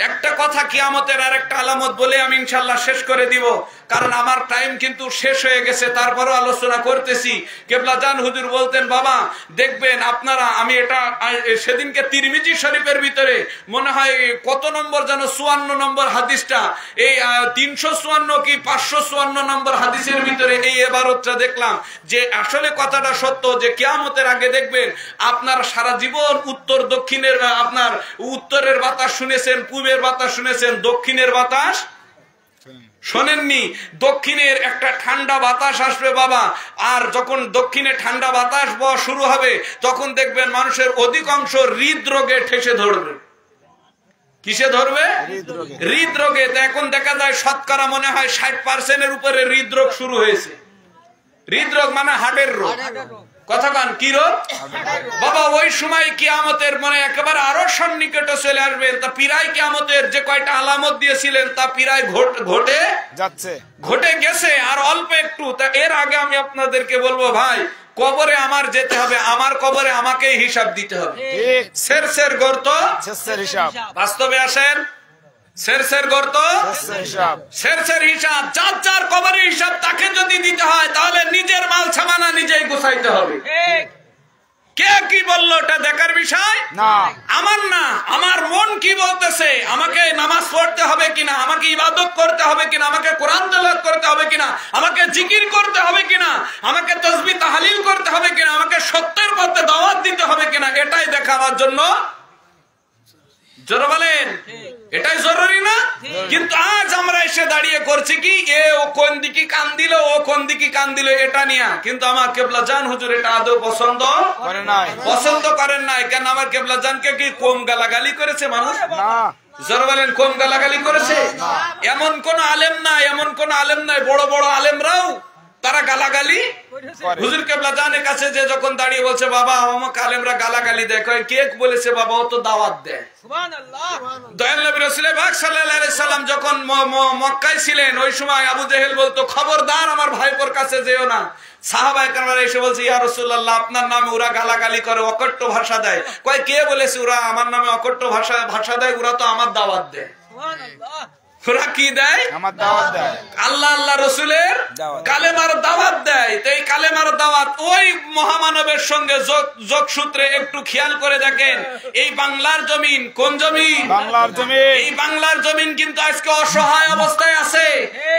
Speaker 2: একটা কথা কিয়ামতের আর একটা আলামত বলে আমি ইনশাআল্লাহ শেষ করে দিব, কারণ আমার টাইম কিন্তু শেষ হয়ে গেছে। তারপরও আলোচনা করতেছি। কেবলাজান হুজুর বলতেন, বাবা দেখবেন আপনারা, আমি এটা সেদিনকে তিরমিজি শরীফের ভিতরে মনে হয় কত নম্বর যেন 54 নম্বর হাদিসটা, এই 354 কি 554 নম্বর হাদিসের ভিতরে এই ইবারতটা দেখলাম যে আসলে কথাটা সত্য, যে কিয়ামতের আগে দেখবেন আপনার সারা জীবন উত্তর দক্ষিণের, আপনার উত্তরের বাতাস শুনেছেন, পূবের বাতাস শুনেছেন, দক্ষিণের বাতাস শোনেননি। দক্ষিণের একটা ঠান্ডা বাতাস আসবে বাবা, আর যখন দক্ষিণে ঠান্ডা বাতাস বওয়া শুরু হবে তখন দেখবেন মানুষের অধিকাংশ হৃদরোগে ঠেসে ধরবে। কিসে ধরবে? হৃদরোগে। এখন দেখা যায় শতকরা মনে হয় 60% উপরে হৃদরোগ শুরু হয়েছে। হৃদরোগ মানে হার্টের রোগ। কথা কান কি রোগ? বাবা ওই সময় কিয়ামতের মানে একেবারে আরো সন্নিকটে চলে আসবেন। তা পিরায় কিয়ামতের যে কয়টা আলামত দিয়েছিলেন তা পিরায় ঘটে যাচ্ছে, ঘটে গেছে, আর অল্প একটু। তা এর আগে আমি আপনাদেরকে বলবো ভাই, কবরে আমার যেতে হবে, আমার কবরে আমাকেই হিসাব দিতে হবে। সের গর্ত হিসাব। বাস্তবে আসেন, সের গর্ত সের হিসাব, যার যার কবরের হিসাব তাকে যদি দিতে হয় তাহলে নিজের মাল ছামানা নিজেই গুছাইতে হবে। কে কি বললো এটা দেখার বিষয় না, আমার না। আমার মন কি বলতেছে, আমাকে নামাজ পড়তে হবে কিনা, আমাকে ইবাদত করতে হবে কিনা, আমাকে কোরআন তেলাওয়াত করতে হবে কিনা, আমাকে জিকির করতে হবে কিনা, আমাকে তাসবিহ তাহলিল করতে হবে কিনা, আমাকে সত্যের পথে দাওয়াত দিতে হবে কিনা, এটাই দেখাবার জন্য জোরে বলেন, এটাই জরুরি না? কিন্তু আজ আমরা এসে দাঁড়িয়ে করছি কি, এ ও কোন দিকে কান দিল, ও কোন দিকে কান দিল, এটা নিয়ে। কিন্তু আমার কেবলা জান হুজুর এটা আদৌ পছন্দ করেন নাই। কেন আমার কেবলা জানকে কি কম গালাগালি করেছে মানুষ? জোরে বলেন, কম গালাগালি করেছে? এমন কোন আলেম নাই, বড় বড় আলেমরাও তারা গালাগালি হুজুর কেবলা জানের কাছে যে যখন দাঁড়িয়ে বলছে বাবা আমার আলেমরা গালাগালি দেয়, কে বলেছে বাবা, ও তো দাওয়াত দেয়। দয়াল নবী রাসূল পাক সাল্লাল্লাহু আলাইহি সাল্লাম যখন মক্কায় ছিলেন, ওই সময় আবু জেহেল বলতো খবরদার আমার ভাইপোর কাছে যেও না। সাহাবায়ে কেরামরা এসে বলছে ইয়া রাসূলুল্লাহ আপনার নামে ওরা গালাগালি করে, অকট্য ভাষা দেয়। কয় কে বলেছে ওরা আমার নামে অকট্য ভাষা দেয়? ওরা তো আমার দাওয়াত দেয়। ওরা কি দেয়? আমার দাওয়াত দেয়। আল্লাহ আল্লাহ রাসূলের কালেমার দাওয়াত দেয়। তো এই কালেমার দাওয়াত ওই মহামানবের সঙ্গে যোগসূত্রে একটু খেয়াল করে দেখেন, এই বাংলার জমিন, কোন জমিন? বাংলার জমিন। এই বাংলার জমিন কিন্তু আজকে অসহায় অবস্থায় আছে।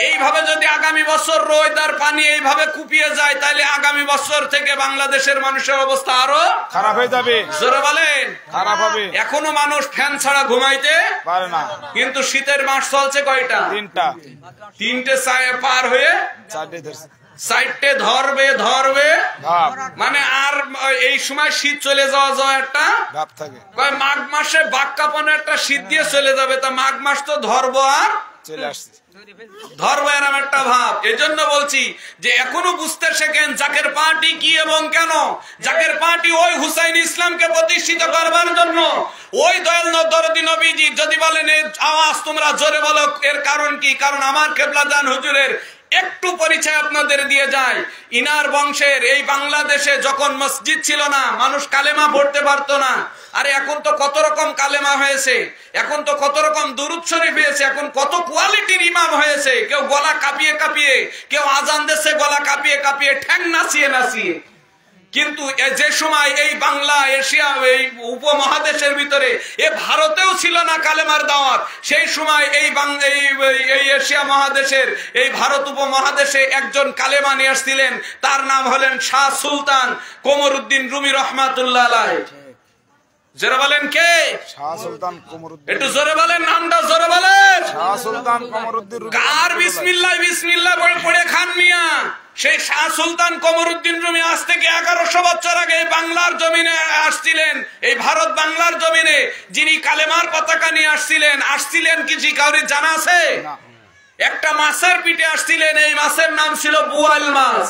Speaker 2: এইভাবে যদি আগামী বছর রোদ আর পানি এইভাবে কুপিয়ে যায়, তাহলে আগামী বছর থেকে বাংলাদেশের মানুষের অবস্থা আরো খারাপ হয়ে যাবে। জোরে বলেন, খারাপ হবে। এখনো মানুষ ফ্যান ছাড়া ঘুমাইতে পারে না, কিন্তু শীতের মাস চলছে কয়টা? তিনটে পার হয়ে সাইডে ধরবে মানে আর এই সময় শীত চলে যাওয়া একটা ভাব থাকে। মাঘ মাসে বাঘ কাঁপানো একটা শীত দিয়ে চলে যাবে, তা মাঘ মাস তো ধরবো আর চলে আসছে, ধরবো এরম একটা ভাব। এজন্য বলছি যে এখনো বুঝতে শেখেন জাকের পার্টি কি এবং কেন। জাকের পার্টি ওই হুসাইন ইসলামকে প্রতিষ্ঠিত করবার জন্য, ওই দয়াল দরদি নবীজি যদি বলেন এই আওয়াজ তোমরা জোরে বলো, এর কারণ কি? কারণ আমার কেবলা জান হুজুরের একটু পরিচয় আপনাদের দিয়ে যায়। ইনার বংশের এই বাংলাদেশে যখন মসজিদ ছিল না, মানুষ কালেমা পড়তে পারতো না। আরে এখন তো কত রকম কালেমা হয়েছে, এখন তো কত রকম দুরূদ শরীফ হয়েছে, এখন কত কোয়ালিটির ইমাম হয়েছে। কেউ গলা কাঁপিয়ে কাঁপিয়ে, কেউ আজান দিচ্ছে গলা কাঁপিয়ে কাঁপিয়ে, ঠ্যাং নাচিয়ে। কিন্তু যে সময় এই বাংলা এশিয়া এই উপমহাদেশের ভিতরে, এ ভারতেও ছিল না কালেমার দাওয়াত, সেই সময় এই এশিয়া মহাদেশের এই ভারত উপমহাদেশে একজন কালেমা নিয়ে আসছিলেন। তার নাম হলেন শাহ সুলতান কমরউদ্দিন রুমি রহমাতুল্লাহ আলাইহি। জোরে বলেন কে? শাহ সুলতান কমরউদ্দিন। একটু জোরে বলেন, নামটা জোরে বলেন। শাহ সুলতান কমরউদ্দিন রুমি। কার বিসমিল্লাহ পড়ে খান মিয়া। সেই শাহ সুলতান কমরউদ্দিন রুমি আজ থেকে 1100 বছর আগে বাংলার জমিনে আসছিলেন। এই ভারত বাংলার জমিনে যিনি কালেমার পতাকা নিয়ে আসছিলেন কি কাউরি জানা আছে? একটা মাছের পিঠে আসছিলেন। এই মাছের নাম ছিল বোয়াল মাছ।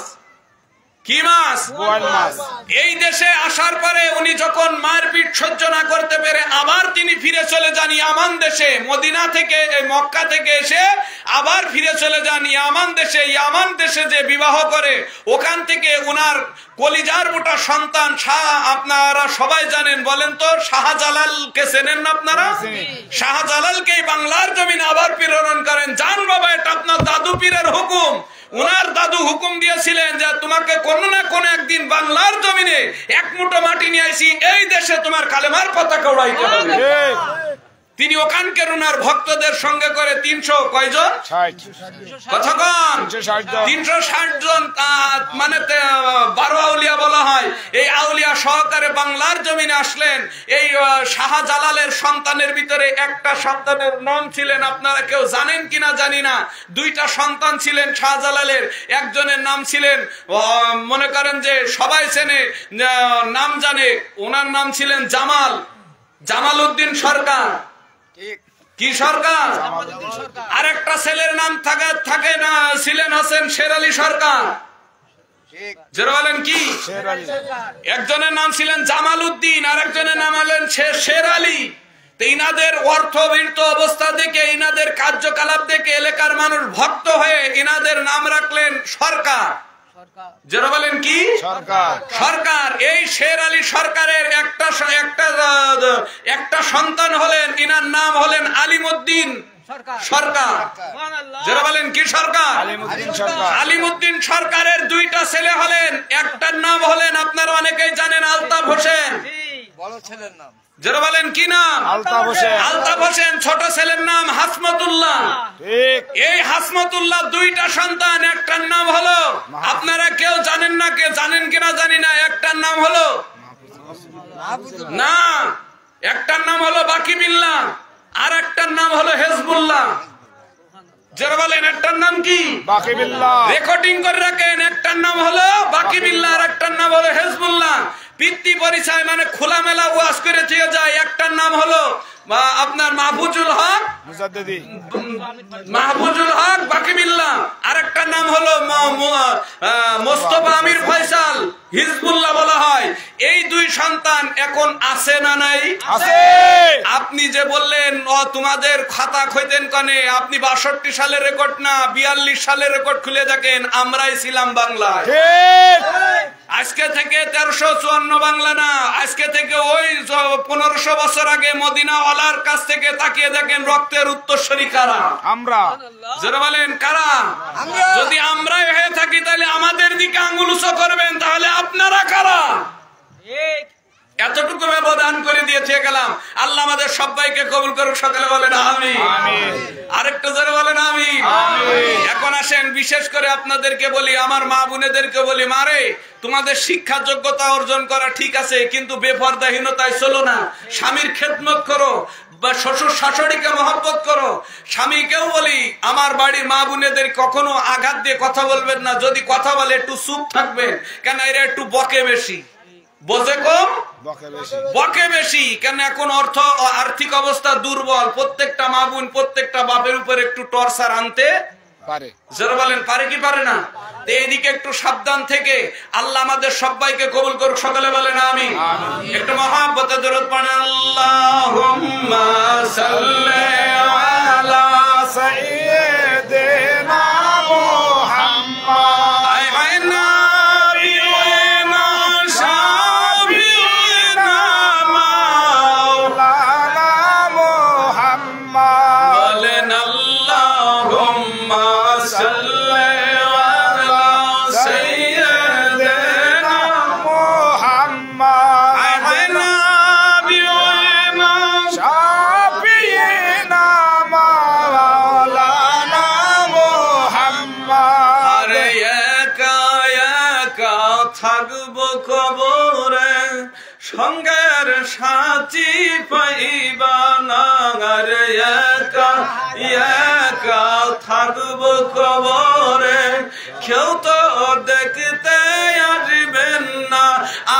Speaker 2: কি মাছ? বোয়াল মাছ। এই দেশে আসার পরে উনি যখন মারপিট সহ্য না করতে পেরে আবার তিনি ফিরে চলে যান ইয়ামান দেশে। মদিনা থেকে মক্কা থেকে এসে আবার ফিরে চলে যান ইয়ামান দেশে। ইয়ামান দেশে যে বিবাহ করে, ওখান থেকে উনার কলিজার মোটা সন্তান আপনারা সবাই জানেন, বলেন তো শাহজালালকে চেনেন না আপনারা? শাহজালালকে বাংলার জমিনে আবার প্রেরণ করেন। জান বাবা, এটা আপনার দাদু পীরের হুকুম। উনার দাদু হুকুম দিয়েছিলেন যে তোমাকে কোন না কোন একদিন বাংলার জমিনে এক মুঠো মাটি নিয়ে আসি, এই দেশে তোমার কালেমার পতাকা উড়াইতে হবে। তিনি ওখানকার উনার ভক্তদের সঙ্গে করে 300 কয়জন? 360 জন, মানে 12 আউলিয়া বলা হয়। এই আউলিয়া সহকারে বাংলার জমিনে আসলেন। এই শাহজালালের সন্তানের ভিতরে একটা সন্তানের নাম ছিলেন, আপনারা কেউ জানেন কিনা জানি না, 2টা সন্তান ছিলেন শাহজালালের। একজনের নাম ছিলেন, মনে করেন যে সবাই চেনে, নাম জানে, ওনার নাম ছিলেন জামালউদ্দিন সরকার। কি সরকার? আরেকটা ছেলের নাম থাকে না, ছিলেন হোসেন শের আলী সরকার। যারা বলেন কি? একজনের নাম ছিলেন জামালউদ্দিন, আর একজনের নাম হলেন শের আলী। ইনাদের অর্থবৃত্ত অবস্থা দেখে, ইনাদের কার্যকলাপ দেখে এলাকার মানুষ ভক্ত হয়ে ইনাদের নাম রাখলেন সরকার। যারা বলেন কি? সরকার। এই শের আলী সরকারের একটা সন্তান হলেন, ইনার নাম হলেন আলিমউদ্দিন সরকার। যারা বলেন কি? সরকার। আলিমউদ্দিন সরকারের 2টা ছেলে হলেন। একটার নাম হলেন আপনারা অনেকেই জানেন আলতাফ হোসেন। যারা বলেন কি নাম? আলতাফ হোসেন। ছোট ছেলের নাম হাসমতুল্লাহ। এই হাসমতুল্লাহ 2টা সন্তান। একটার নাম হলো, আপনারা কেউ জানেন না, কে জানেন কিনা জানি না, একটার নাম হলো না একটার নাম হলো বাকিবিল্লাহ, আর একটার নাম হলো হেজবুল্লাহ। যারা বলেন একটার নাম কি?
Speaker 4: বাকিবিল্লাহ।
Speaker 2: রেকর্ডিং করে রাখেন, একটার নাম হলো বাকিবিল্লাহ আর একটার নাম হলো হেজবুল্লাহ। পিতৃ পরিচয় মানে খোলামেলা ওয়াজ করে দিয়ে যায়। একটার নাম হলো আপনার মাহফুজুল হক
Speaker 4: মুজাদ্দিদি,
Speaker 2: মাহফুজুল হক বাকিবিল্লাহ, আর একটার নাম হলো মোস্তফা আমির ফয়সাল, হিজবুল্লাহ বলা হয়। এই দুই সন্তান এখন আছে না নাই?
Speaker 4: আছে।
Speaker 2: আপনি যে বললেন তোমাদের খাতা খইতেন কনে, আপনি 62 সালের রেকর্ড না 42 সালের রেকর্ড খুলে দেখেন, আমরাই ছিলাম বাংলায়।
Speaker 4: ঠিক।
Speaker 2: আজকে থেকে 1354 বাংলা না, আজকে থেকে ওই 1500 বছর আগে মদিনা ওয়ালার কাছ থেকে তাকিয়ে দেখেন রক্তের উত্তরসূরি কারা?
Speaker 4: আমরা।
Speaker 2: যারা বলেন কারা? যদি আমরাই হয়ে থাকি তাহলে আমাদের দিকে আঙ্গুল উঁচু করবেন, তাহলে আপনারা কারা? এতটুকু ব্যবধান করে দিয়েছে গেলাম। আল্লাহ আমাদের সবাইকে কবুল করুক, সকলে বলেন আমিন। আরেকটু জোরে বলেন আমিন। এখন আসেন, বিশেষ করে আপনাদেরকে বলি, আমার মা বোনেদেরকে বলি, মারে তোমাদের শিক্ষা যোগ্যতা অর্জন করা ঠিক আছে, কিন্তু বেপরদাহীনতায় চলো না। স্বামীর খেদমত করো বা শ্বশুর শাশুড়িকে মহব্বত করো। স্বামীকেও বলি, আমার বাড়ির মা বোনেদের কখনো আঘাত দিয়ে কথা বলবেন না। যদি কথা বলে একটু চুপ থাকবেন, কেন এরা একটু বকে বেশি, বোঝে কম, বকে বেশি। কেন এখন আর্থিক অবস্থা দুর্বল, প্রত্যেকটা মা বোন প্রত্যেকটা বাপের উপর একটু টর্চার আনতে পারে। যারা বলেন পারে কি পারে না? এইদিকে একটু সাবধান থেকে আল্লাহ আমাদের সবাইকে কবুল করুক, সকলে বলেন আমিন। একটু মহব্বতে দরুদ পড়েন, আল্লাহুম্মা সাল্লি আলা সাইয়্যিদিনা মুহাম্মদ। থাকবো কবরে সঙ্গের সাথী পাইবা না, রে একা একা থাকবো কবরে, কেউ তো দেখতে আসবেন না।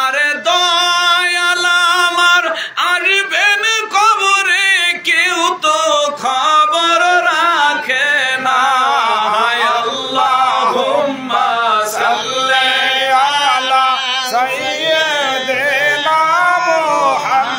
Speaker 2: আরে দয়াল আমার আসবেন কবরে, কেউ তো খবর রাখে না। আল্লাহুম্মা সাল্লি সাইয়্যিদিনা মুহাম্মদ।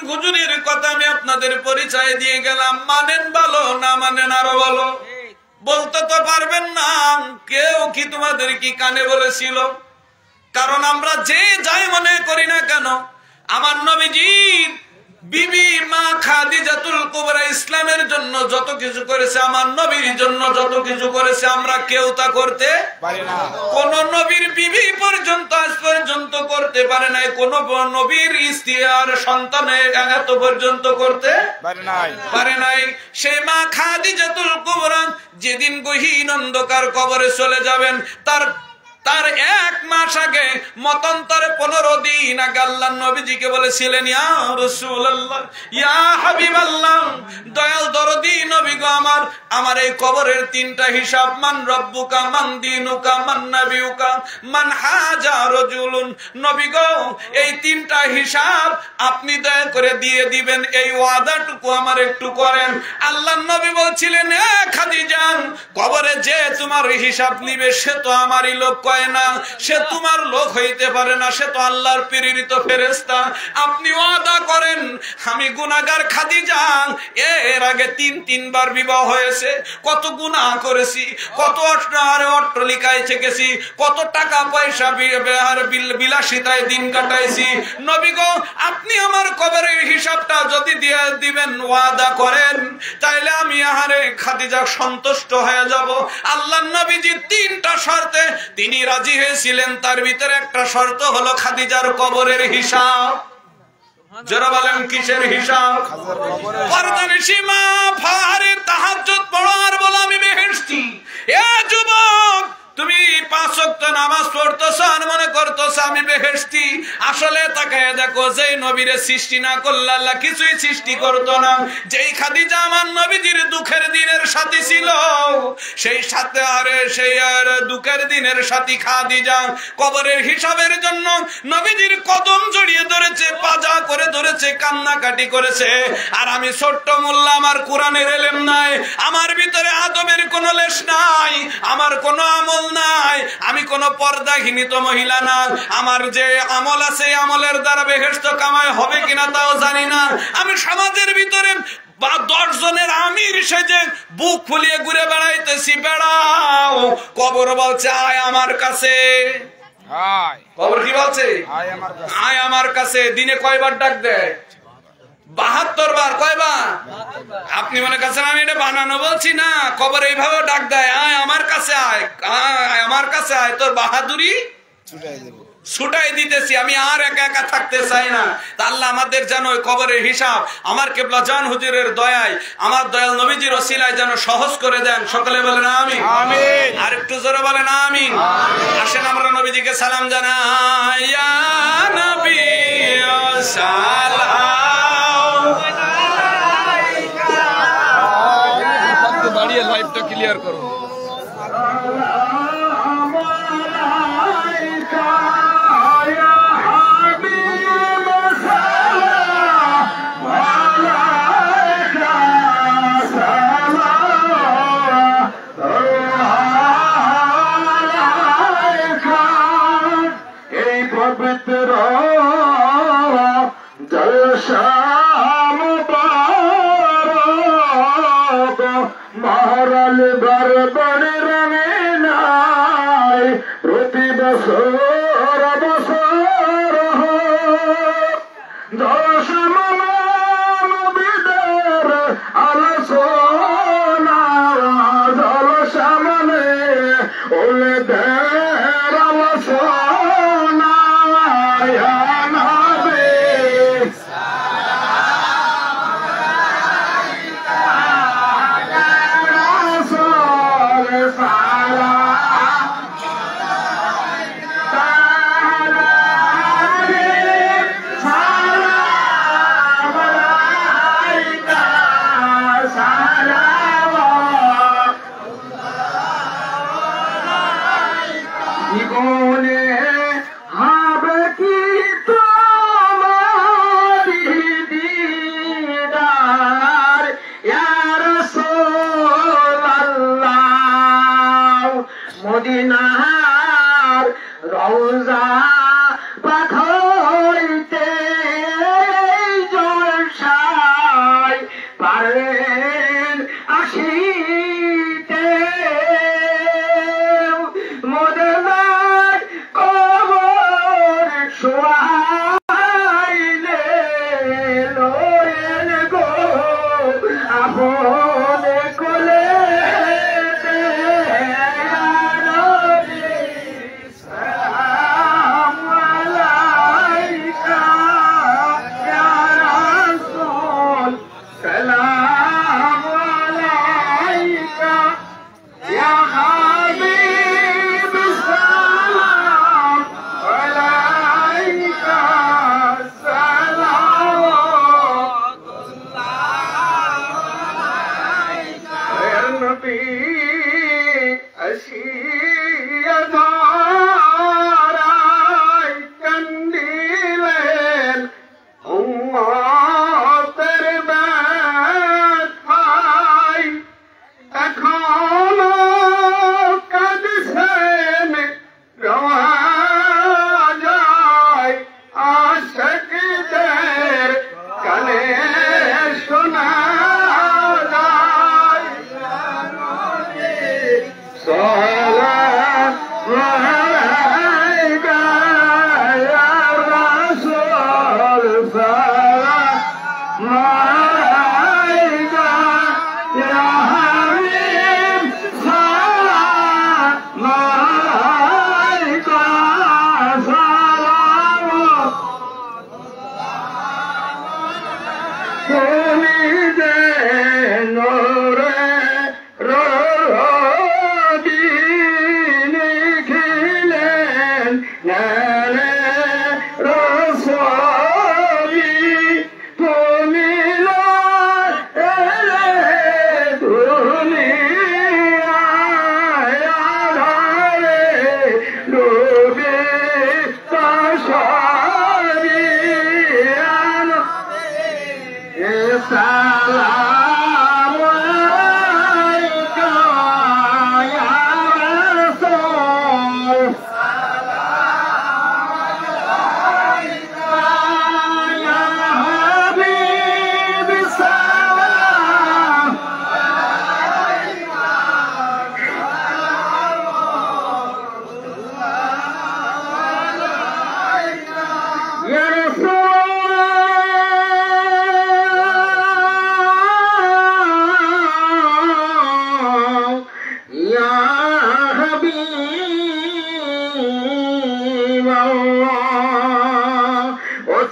Speaker 2: হুজুরের কথা আমি আপনাদের পরিচয় দিয়ে গেলাম, মানেন ভালো, না মানেন আরো ভালো। বলতে তো পারবেন না, কেউ কি তোমাদের কি কানে বলেছিল? কারণ আমরা যে যাই মনে করি না কেন, আমার নবীজির বিবি মা খাদিজাতুল কুবরা ইসলামের জন্য যত কিছু করেছে, আমার নবীর জন্য যত কিছু করেছে, আমরা কেউ তা করতে পারি না। কোন নবীর বিবি পর্যন্ত আজ পর্যন্ত করতে পারে নাই, কোন নবীর স্ত্রী আর সন্তানের এত পর্যন্ত করতে পারে নাই। সে মা খাদিজাতুল কুবরা যেদিন গহীন অন্ধকার কবরে চলে যাবেন, তার 1 মাস আগে মতান্তরে 15 দিন আগে আল্লাহর নবীজিকে বলেছিলেন, ইয়া রাসূলুল্লাহ, ইয়া হাবিবাল্লাহ, দয়াল দরদি নবী গো, আমার এই কবরের 3টা হিসাব, মান রব্বুকা, মান দীনুকা, মান নাবিয়ুকা, মান হাজা রাজুলুন। নবী গো, এই 3টা হিসাব আপনি দয়া করে দিয়ে দিবেন, এই ওয়াদাটুকু আমার একটু করেন। আল্লাহর নবী বলছিলেন, এ খাদিজা, কবরে যে তোমার হিসাব নিবে সে তো আমারই লোক না, সে তোমার লোক হইতে পারে না, সে তো আল্লাহর প্রেরিত ফেরেশতা। আপনি ওয়াদা করেন, আমি গুনাহগার খাদিজা, এর আগে 3 বার বিবাহ হয়েছে, কত গুনাহ করেছি, কত অট্টালিকায় থেকেছি, কত টাকা পয়সা বিলাসিতায় দিন কাটাইছি। নবী গো, আপনি আমার কবরের হিসাবটা যদি দিয়ে দিবেন, ওয়াদা করেন, তাইলে আমি আহারে খাদিজা সন্তুষ্ট হয়ে যাব। আল্লাহর নবীজি 3টা শর্তে তিনি রাজি হয়েছিলেন, তার ভিতরে একটা শর্ত হলো খাদিজার কবরের হিসাব। যারা বলেন কিসের হিসাব? পরদানিশি মা ফারে তাহাজ্জুদ পড়ো আর বলো আমি বেহেশতি। এ যুবক, তুমি 5 ওয়াক্ত নামাজ পড়তেছ আর মনে করতেছ আমি বেহেশতি। আসলে তাকায় দেখো, যেই নবীরে সৃষ্টি না করলে আল্লাহ কিছুই সৃষ্টি করতো না। যেই খাদিজা আমার নবীজির দুঃখের দিনের সাথী ছিল, সেই সাথে সেই দুঃখের দিনের সাথী খাদিজা কবরের হিসাবের জন্য নবীজির কদম জড়িয়ে ধরেছে, পাজা করে ধরেছে, কান্নাকাটি করেছে। আর আমি ছোট্ট মোল্লা, আমার কোরআনের ইলম নাই, আমার ভিতরে আদবের কোনো লেশ নাই, আমার কোনো আমল নাই, আমি কোন পর্দাহীনিত মহিলা না। আমার যে আমল আছে, আমলের দ্বারা বেহেশত কামাই হবে কিনা তাও জানি না। আমি সমাজের ভিতরে 10 জনের আমির সেজে বুক ফুলিয়ে ঘুরে বেড়াইতেছি। বেড়াও, কবর বলছে আয় আমার কাছে। কবর কি বলছে? আয় আমার কাছে। দিনে কয়বার ডাক দেয়? 72 বার। কয়বার? আপনি মনে করছেন আমি এটা বানানো বলছি না, কবর এইভাবে ডাক দেয়, আয় আমার কাছে আয়, আয় আমার কাছে আয়, তোর বাহাদুরি ছুটাই দিতেছি, আমি আর একা একা থাকতে চাই না। তা আল্লাহ আমাদের যেন ওই কবরের হিসাব আমার কেবলা জান হুজুরের দয়ায়, আমার দয়াল নবীজির ওসিলায় যেন সহজ করে দেন। সকলে বলেন আমিন। আর একটু জোরে বলেন আমিন। আসেন আমরা নবীজিকে সালাম জানাই। ইয়া নবী সালাম
Speaker 4: বাড়িয়ে লাইভটা ক্লিয়ার করো।
Speaker 1: এই পবিত্র মহারাল গর্বণে রঙে নাই, প্রতি বছর বছর দশমবিদের আলোচনা, জলসামনে ওলেদের আলোচনা। জীবনে হবে কি তোমারি দিদার ইয়া রাসূলুল্লাহ। মদিনার রওজা পাক হইতে জলসায় পারেন আসিতে, মদিনার কবর শোয়াইলে লয়েন গো আপন কোলে।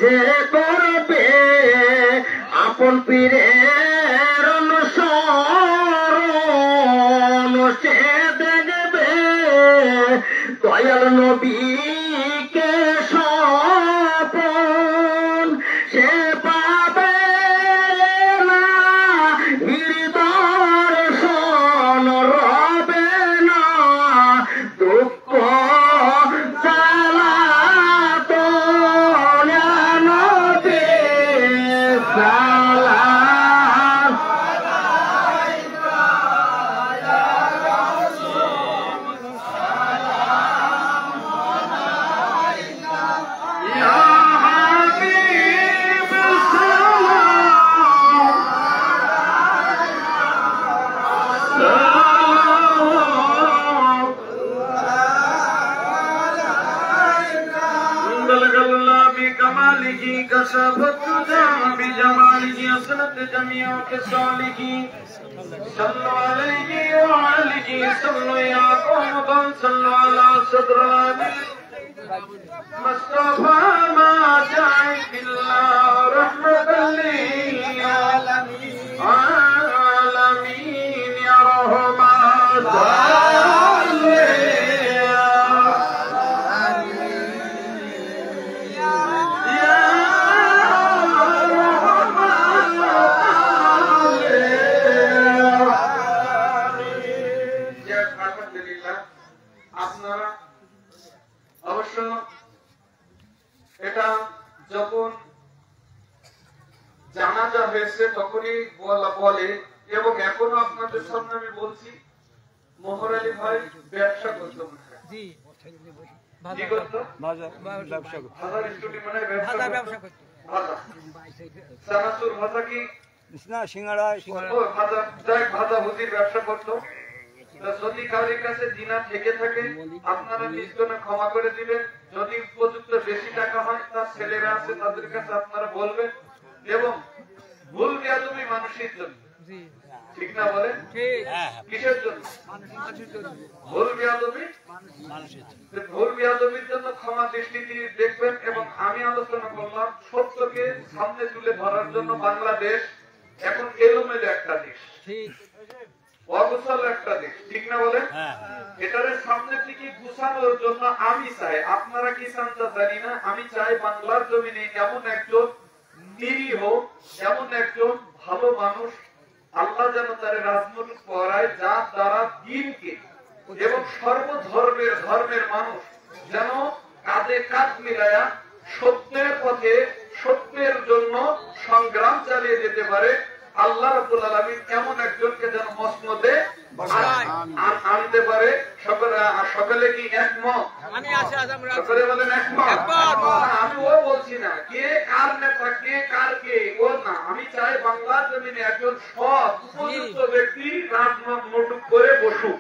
Speaker 1: যে করবে আপন পীরের অনুসরণ সে দেখবে দয়াল নবীকে স্বপন সে পাবে না দর্শন রবে না দুঃখ জ্বালাতন নবী সালাম ইয়া হাবিব সালাম بلغ الله بكماله كشف الدجى بجماله أسنت جميع خصاله صلوا عليه وآله صلوا يا قوم صلوا على صدر مصطفى ما جاء إلا رحمة للعالمين يا رحمن আপনারা অবশ্য এটা যখন জানাজা হয়েছে তখনই বলে এবং এখনো আপনাদের সামনে আমি বলছি মোহর আলী ভাই ব্যবসা করতো
Speaker 3: জি
Speaker 1: কি করতো
Speaker 3: ব্যবসা করতো
Speaker 1: ভাজা স্টুডিও মানে ব্যবসা করতো ভাজা চানাচুর ভাজা কি
Speaker 3: না সিঙ্গাড়া
Speaker 1: ও ভাজা যাই ভাজা ভুজির ব্যবসা করতো যদি কারোর কাছে দিনা থেকে থাকে আপনারা নিজজনে ক্ষমা করে দিবেন যদি উপযুক্ত বেশি টাকা হয় তার ছেলেরা আছে তাদের কাছে আপনারা বলবেন এবং ভুল বেয়াদবি মানুষের জন্য ঠিক না বলেন কিসের জন্য ভুল বেয়াদবির জন্য ক্ষমা দৃষ্টিতে দেখবেন এবং আমি আলোচনা করলাম সত্যকে সামনে তুলে ধরার জন্য বাংলাদেশ এখন এলোমেলো একটা দেশ অগুছালো একটা দেশ ঠিক না বলেন এটারে সামনে থেকে গুছানোর জন্য আমি চাই আপনারা কি চান তা জানি না আমি চাই বাংলার জমিনে এমন একজন নিরীহ এমন একজন ভালো মানুষ আল্লাহ যেন তার রাজনৈতিক করায় যার দ্বারা দিনকে এবং ধর্মের মানুষ যেন কাঁধে কাঁধ মিলায়া সত্যের পথে সত্যের জন্য সংগ্রাম চালিয়ে যেতে পারে আল্লাহ রাব্বুল আলামিন এমন একজনকে যেন মসনদে আনতে পারে সকলে কি একমত সকলে বলেন একমত আমি ও বলছি না কে কার নেতা কে কার কে ও না আমি চাই বাংলার জমিনে একজন সৎ উপযুক্ত ব্যক্তি রাজনৈতিক করে বসুক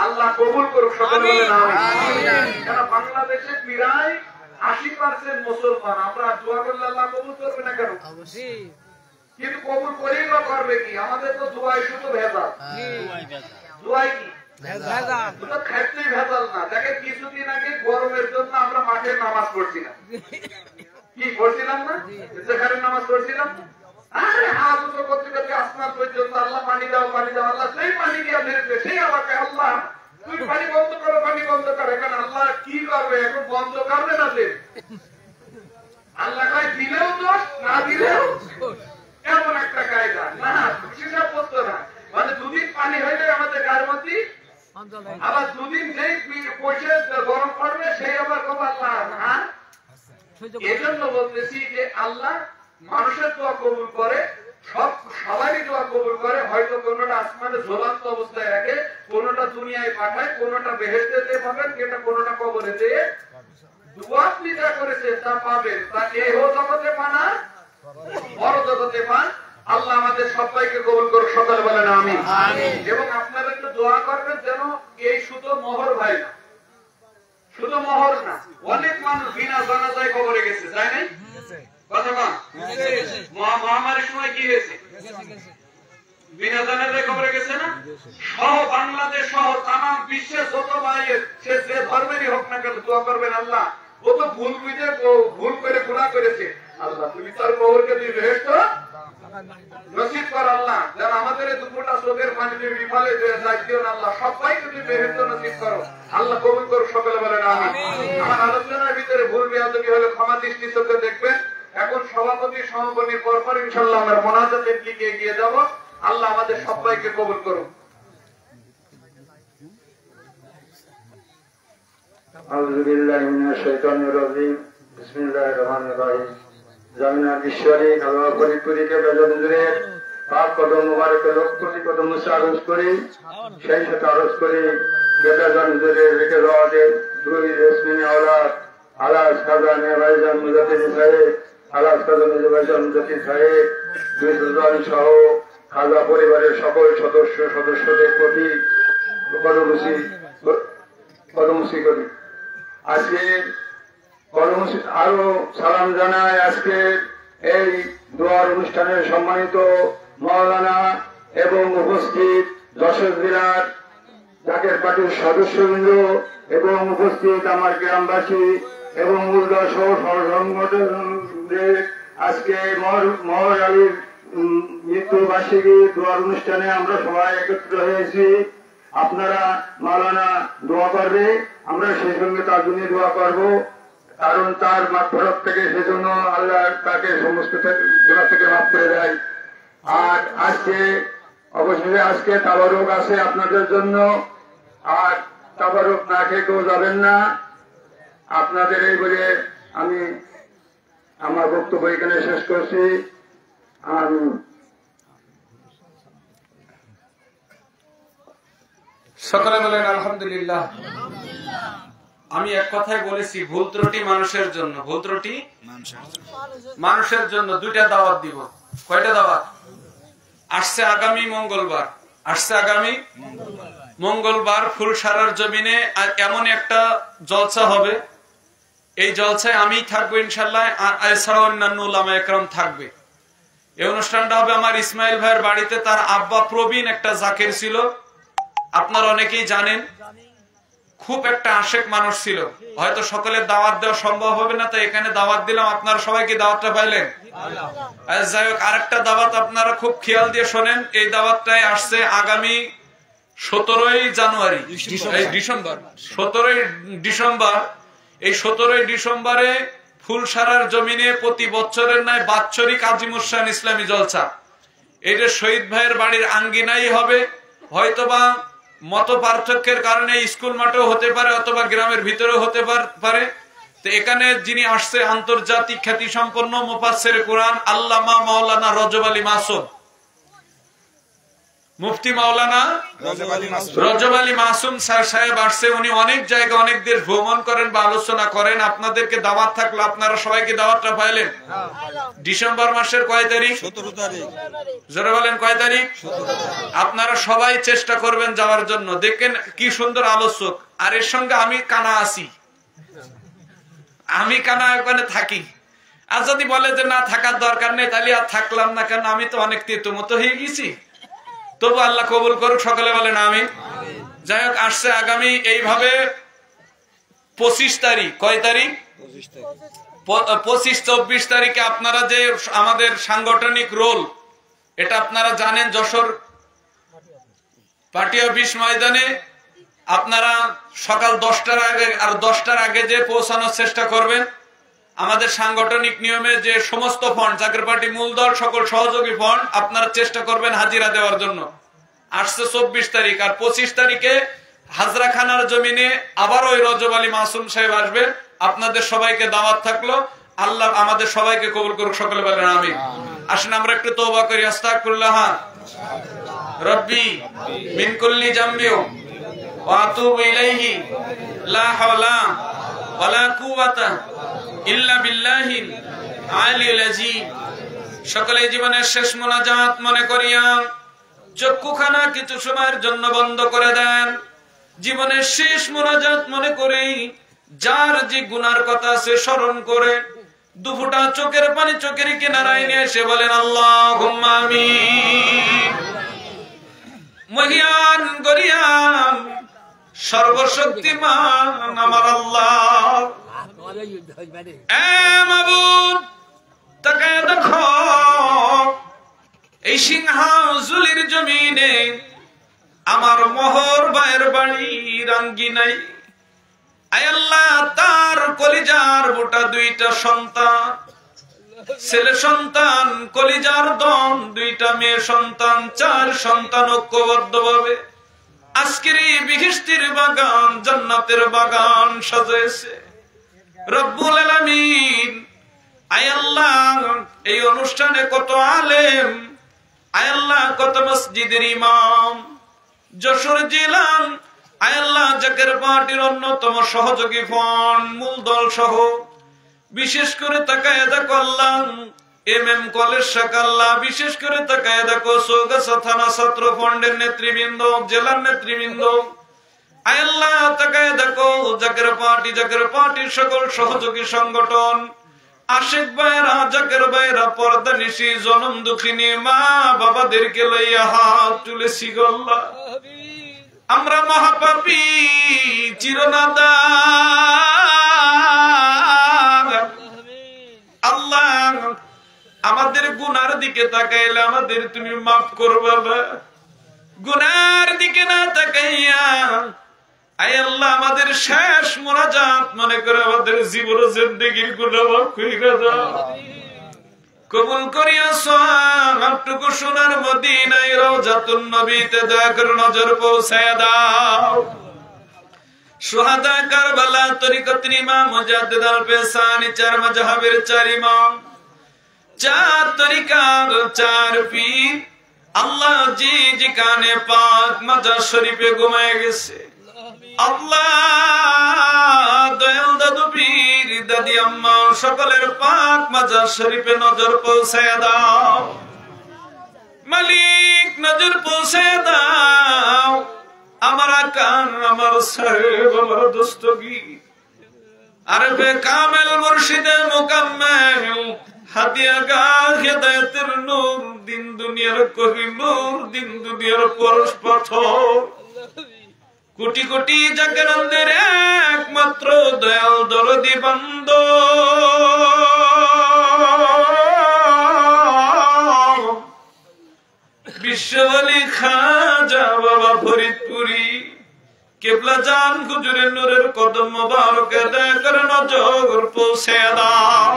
Speaker 1: আল্লাহ কবুল করুক সকলে বলেন আমিন কারণ বাংলাদেশে প্রায় 80% মুসলমান আমরা দোয়া করলে আল্লাহ কবুল করবে না কেন কিন্তু কবুল করেই বা করবে কি আমাদের তো দোয়াই শুধু ভেজাল দোয়াই কি ভেজাল খাইতেই ভেজাল না দেখে কিছুদিন আগে গরমের জন্য আমরা মাঠে নামাজ পড়ছিলাম কি পড়ছিলাম না সেখানে নামাজ পড়ছিলাম আরে হাত উঁচু করতে করতে আসমান পর্যন্ত আল্লাহ পানি দাও আল্লাহ সেই পানি দিয়া ধরেছে সেই আমাকে আল্লাহ তুই পানি বন্ধ করো এখন আল্লাহ কি করবে এখন বন্ধ করবে না যে আল্লাহ কয় দিলেও দোষ না দিলেও এমন একটা কায়দা না হিসাব করতো না মানে দুদিন পানি হইলে আমাদের গায়ের মধ্যে আবার দুদিন যেই পয়সা গরম করবে সেই আবার কব আল্লাহ হ্যাঁ এই জন্য বলতেছি যে আল্লাহ মানুষের দোয়া কবুল করে সবারই দোয়া কবুল করে হয়তো কোনটা আসমানে ঝোলান্ত অবস্থায় রাখে কোনটা দুনিয়ায় পাঠায় কোনটা বেহেশতে পাবেন এটা কোনটা কবরে দিয়ে দোয়া আপনি যা করেছে তা পাবেন তা এই জগতে পানা বড় জগতে পান আল্লাহ আমাদের সবাইকে কবুল করুক সকলে বলেন আমিন এবং আপনারা একটু দোয়া করবেন যেন এই শুধু মোহর ভাই না শুধু মোহর না অনেক মানুষ বিনা জানাজায় কবরে গেছে তাই নাই কথা বল মহামারীর সময় কি হয়েছে বিনা জানাজায় কবরে গেছে না সহ বাংলাদেশ সহ তাম বিশ্বের যত ভাইয়ের সে যে ধর্মেরই হোক না কেন দোয়া করবেন আল্লাহ ও তো ভুল করে গুনাহ করেছে
Speaker 2: আল্লাহ তুমি তার কবরকে তুই বেহেশত নসিব কর আল্লাহ, যেন আমাদের এই দুপুরটা চোখের পানিতে বিফলে যাই দিও না আল্লাহ, সবাইকে তুমি বেহেশত নসিব করো আল্লাহ, কবুল করো সকলে বলেন আমিন। আমার আলোচনার ভিতরে ভুল বেয়াদবি হলে ক্ষমা দৃষ্টি চোখে দেখবেন। এখন সভাপতি সমাপনীর পরপর ইনশাআল্লাহ আমরা মোনাজাতের দিকে এগিয়ে যাব। আল্লাহ আমাদের সবাইকে কবুল করুন।
Speaker 5: আউযু বিল্লাহি মিনাশ শাইতানির রাজিম। বিসমিল্লাহির রহমানির রহিম। জামিনার ঈশ্বরী আল্লাহ ফরিদপুরীকে বেজান জুড়ে পাক কদম মুবারকে লক্ষ কোটি কদম আরজ করি, সেই সাথে আরজ করি বেজান জুড়ে রেখে দেওয়াতে দুই রেসমিনী আওলাদ আলাস খাজা নেভাইজান মুজাদ্দিদ সাহেব, আলাস খাজা নেভাইজান মুজাদ্দিদ সাহেব, দুই সুলতান সহ খাজা পরিবারের সকল সদস্যদের প্রতি কদমসি করি। আজকে আরো সালাম জানায় আজকে এই দোয়ার অনুষ্ঠানের সম্মানিত মাওলানা এবং উপস্থিত যশোর জেলার জাকের পার্টির সদস্যবৃন্দ এবং উপস্থিত আমার গ্রামবাসী এবং মূলদা সহ সংগঠনদের আজকে মহর আলীর মৃত্যুবার্ষিকী দোয়ার অনুষ্ঠানে আমরা সবাই একত্রিত হয়েছি। আপনারা মাওলানা দোয়া করবে, আমরা সেই সঙ্গে তার জন্য দোয়া করব, কারণ তার মাগফিরাত থেকে সেজন্য আল্লাহ তাকে সমস্ত গুনাহ থেকে মাফ করে দেয়। আর আজকে অবশ্যই আজকে তাবারুক আছে আপনাদের জন্য, আর তাবারুক না খেয়ে কেউ যাবেন না। আপনাদের এই বলে আমি আমার বক্তব্য এখানে শেষ করছি।
Speaker 2: সকলে বলেন আলহামদুলিল্লাহ। আমি এক কথায় বলেছি, ভুল ত্রুটি মানুষের জন্য, ভুল ত্রুটি মানুষের জন্য। দুইটা দাওয়াত দিব। কয়টা দাওয়াত আসছে? আগামী মঙ্গলবার আসছে, আগামী মঙ্গলবার ফুলসারার জমিনে এমন একটা জলসা হবে। এই জলসায় আমি থাকবো ইনশাল্লাহ, আর এছাড়াও অন্যান্য উলামা একরাম থাকবে। এই অনুষ্ঠানটা হবে আমার ইসমাইল ভাইয়ের বাড়িতে। তার আব্বা প্রবীণ একটা জাকির ছিল, আপনারা অনেকেই জানেন, খুব একটা আশেক মানুষ ছিল। হয়তো সকলের দাওয়াত দেওয়া সম্ভব হবে না, তাই এখানে দাওয়াত দিলাম। আপনারা সবাই কি দাওয়াতটা পাইলেন? যাই হোক, আরেকটা দাওয়াত আপনারা খুব খেয়াল দিয়ে শোনেন। এই দাওয়াতটাই আসছে আগামী 17ই জানুয়ারি, ডিসেম্বর, 17ই ডিসেম্বর। এই 17ই ডিসেম্বরে ফুলসারার জমিনে প্রতি বছরের ন্যায় বাৎসরিক আজিমুসান ইসলামী জলসা। এটা শহীদ ভাইয়ের বাড়ির আঙ্গিনাই হবে। হয়তোবা মত পার্থক্যের কারণে স্কুল মাঠেও হতে পারে, অথবা গ্রামের ভিতরেও হতে পারে। তো এখানে যিনি আসছে আন্তর্জাতিক খ্যাতি সম্পন্ন মুফাসসির কোরআন আল্লামা মাওলানা রজব আলী মাসুম, মুফতি মাওলানা রজব আলী মাসুম স্যার সাহেব আসছে। উনি অনেক জায়গা অনেক দেশ ভ্রমণ করেন বা আলোচনা করেন। আপনাদেরকে দাওয়াত থাকলো, আপনারা সবাইকে দাওয়াতটা পাইলেন। ডিসেম্বর মাসের কয় তারিখ? 17 তারিখ। জোরে বলেন কয় তারিখ? 17 তারিখ। আপনারা সবাই চেষ্টা করবেন যাওয়ার জন্য। দেখেন কি সুন্দর আলোচক, আর এর সঙ্গে আমি কানা আছি, আমি কানা ওখানে থাকি। আর যদি বলে যে না থাকার দরকার নেই, তাহলে আর থাকলাম না কেন, আমি তো অনেক তেতুমতো হয়ে গেছি। তবু আল্লাহ কবুল করুক, সকলে বলেন আমিন। যাই হোক, আসছে আগামী এইভাবে 25 তারিখ। কয় তারিখ? 25-24 তারিখে আপনারা যে আমাদের সাংগঠনিক রোল, এটা আপনারা জানেন, যশোর পার্টি অফিস ময়দানে আপনারা সকাল 10টার আগে আর 10টার আগে যে পৌঁছানোর চেষ্টা করবেন। আমাদের সাংগঠনিক নিয়মে যে সমস্ত ফন্ড, জাকের পার্টি মূল দল, সকল সহযোগী ফন্ড আপনারা চেষ্টা করবেন হাজিরা দেওয়ার জন্য। আসছে 24 তারিখ, আর 25 তারিখে হাজরাখানার জমিনে আবার ওই রজব আলী মাসুম সাহেব আসবেন। আপনাদের সবাইকে দাওয়াত থাকলো। আল্লাহ আমাদের সবাইকে কবুল করুক, সকলে বলেন আমিন। আসেন আমরা একটু তওবা করি। আস্তাগফিরুল্লাহ রব্বি মিন কুল্লি জামবি ওয়া আতুবু ইলাইহি লা হাওলা ওয়ালা কুওয়াতা ইল্লা বিল্লাহিল আলিয়্যিল আযীম। সকলে জীবনের শেষ মোনাজাত মনে করিয়া চক্ষুখানা কিছু সময়ের জন্য বন্ধ করে দেন। জীবনের শেষ মোনাজাত মনে করে যার যে গুনার কথা আছে স্মরণ করে দুফোঁটা চোখের পানি চোখের কিনারায় নিয়ে এসে বলেন আল্লাহুম্মা আমিন। মহিয়ান গরিয়ান সর্বশক্তিমান আমার আল্লাহ, এ মাবুদ, তাকে এই সিংহাজুলির জমিনে আমার মোহর ভাইয়ের বাড়ি রাঙ্গিনাই, আয় আল্লাহ তার কলিজার বোটা দুইটা সন্তান, ছেলে সন্তান কলিজার দন, দুইটা মেয়ে সন্তান, 4 সন্তান ঐক্যবদ্ধভাবে আজকের এই বিহিষ্টির বাগান জান্নাতের বাগান সাজাইছে রব্বুল আলামিন। আয় আল্লাহ এই অনুষ্ঠানে কত আলেম, আয় আল্লাহ কত মসজিদের ইমাম, যশোর জেলার আয় আল্লাহ জাকের পার্টির অন্যতম সহযোগী ফন্ড মূলদল সহ বিশেষ করে তাকায় দেখো আল্লাহ MM কলেজ শাখা, আল্লাহ বিশেষ করে তাকায় দেখো চৌগাছা থানা ছাত্র ফন্ডের নেতৃবৃন্দ, জেলার নেতৃবৃন্দ, আয় আল্লাহ তাকায় দেখো জাকের পার্টির সকল সহযোগী সংগঠন, আশিক ভাইরা, জাকের ভাইরা, পর্দা নিশি, জনম দুঃখিনী মা বাবাদেরকে লইয়া হাত তুলেছি গো আল্লাহ। আমরা মহাপাপী চিরনাদার আল্লাহ, আমাদের গুনার দিকে তাকাইলে আমাদের তুমি মাফ করবা না, গুনার দিকে না তাকাইয়া আয় আল্লাহ আমাদের শেষ মোনাজাত মনে করে আমাদের জীবন জিন্দেগির গুনাহ মাফ কইরা দাও, কবুল করিয়া সবটুকু সোনার মদিনায় রওজাতুন নবীতে দয়া করে নজর পৌঁছায়া দাও। শুহাদা কারবালা তরিকতের ইমাম মুজাদ্দিদ আল পেসানি, 4 মাযহাবের 4 ইমাম, 4 তরিকার 4 পীর, আল্লাহ জি যেখানে পাক মাজার শরীফে ঘুমায় গেছে, আল্লাহ দয়াল দাদু পীর দাদি আম্মা সকলের পাক মাজার শরীফে নজর পৌঁছায়া দাও মালিক, নজর পৌঁছায়া দাও। আমার আকান, আমার সাহেব, আমার দস্তগীর আরবে কামেল মুর্শিদে মুকাম্মেল হাদিয়া গাহ হেদায়েতের নূর, দিন দুনিয়ার কোহিনূর, দিন দুনিয়ার পরশ পাথর, কোটি কোটি জাগরণদের একমাত্র দয়াল দরদি বান্দা বিশ্বওয়ালি খাজা বাবা ফরিদপুরি কেবলা জান হুজুরের নূরের কদম মোবারকে দয়া করে নজর পৌঁছে দাও,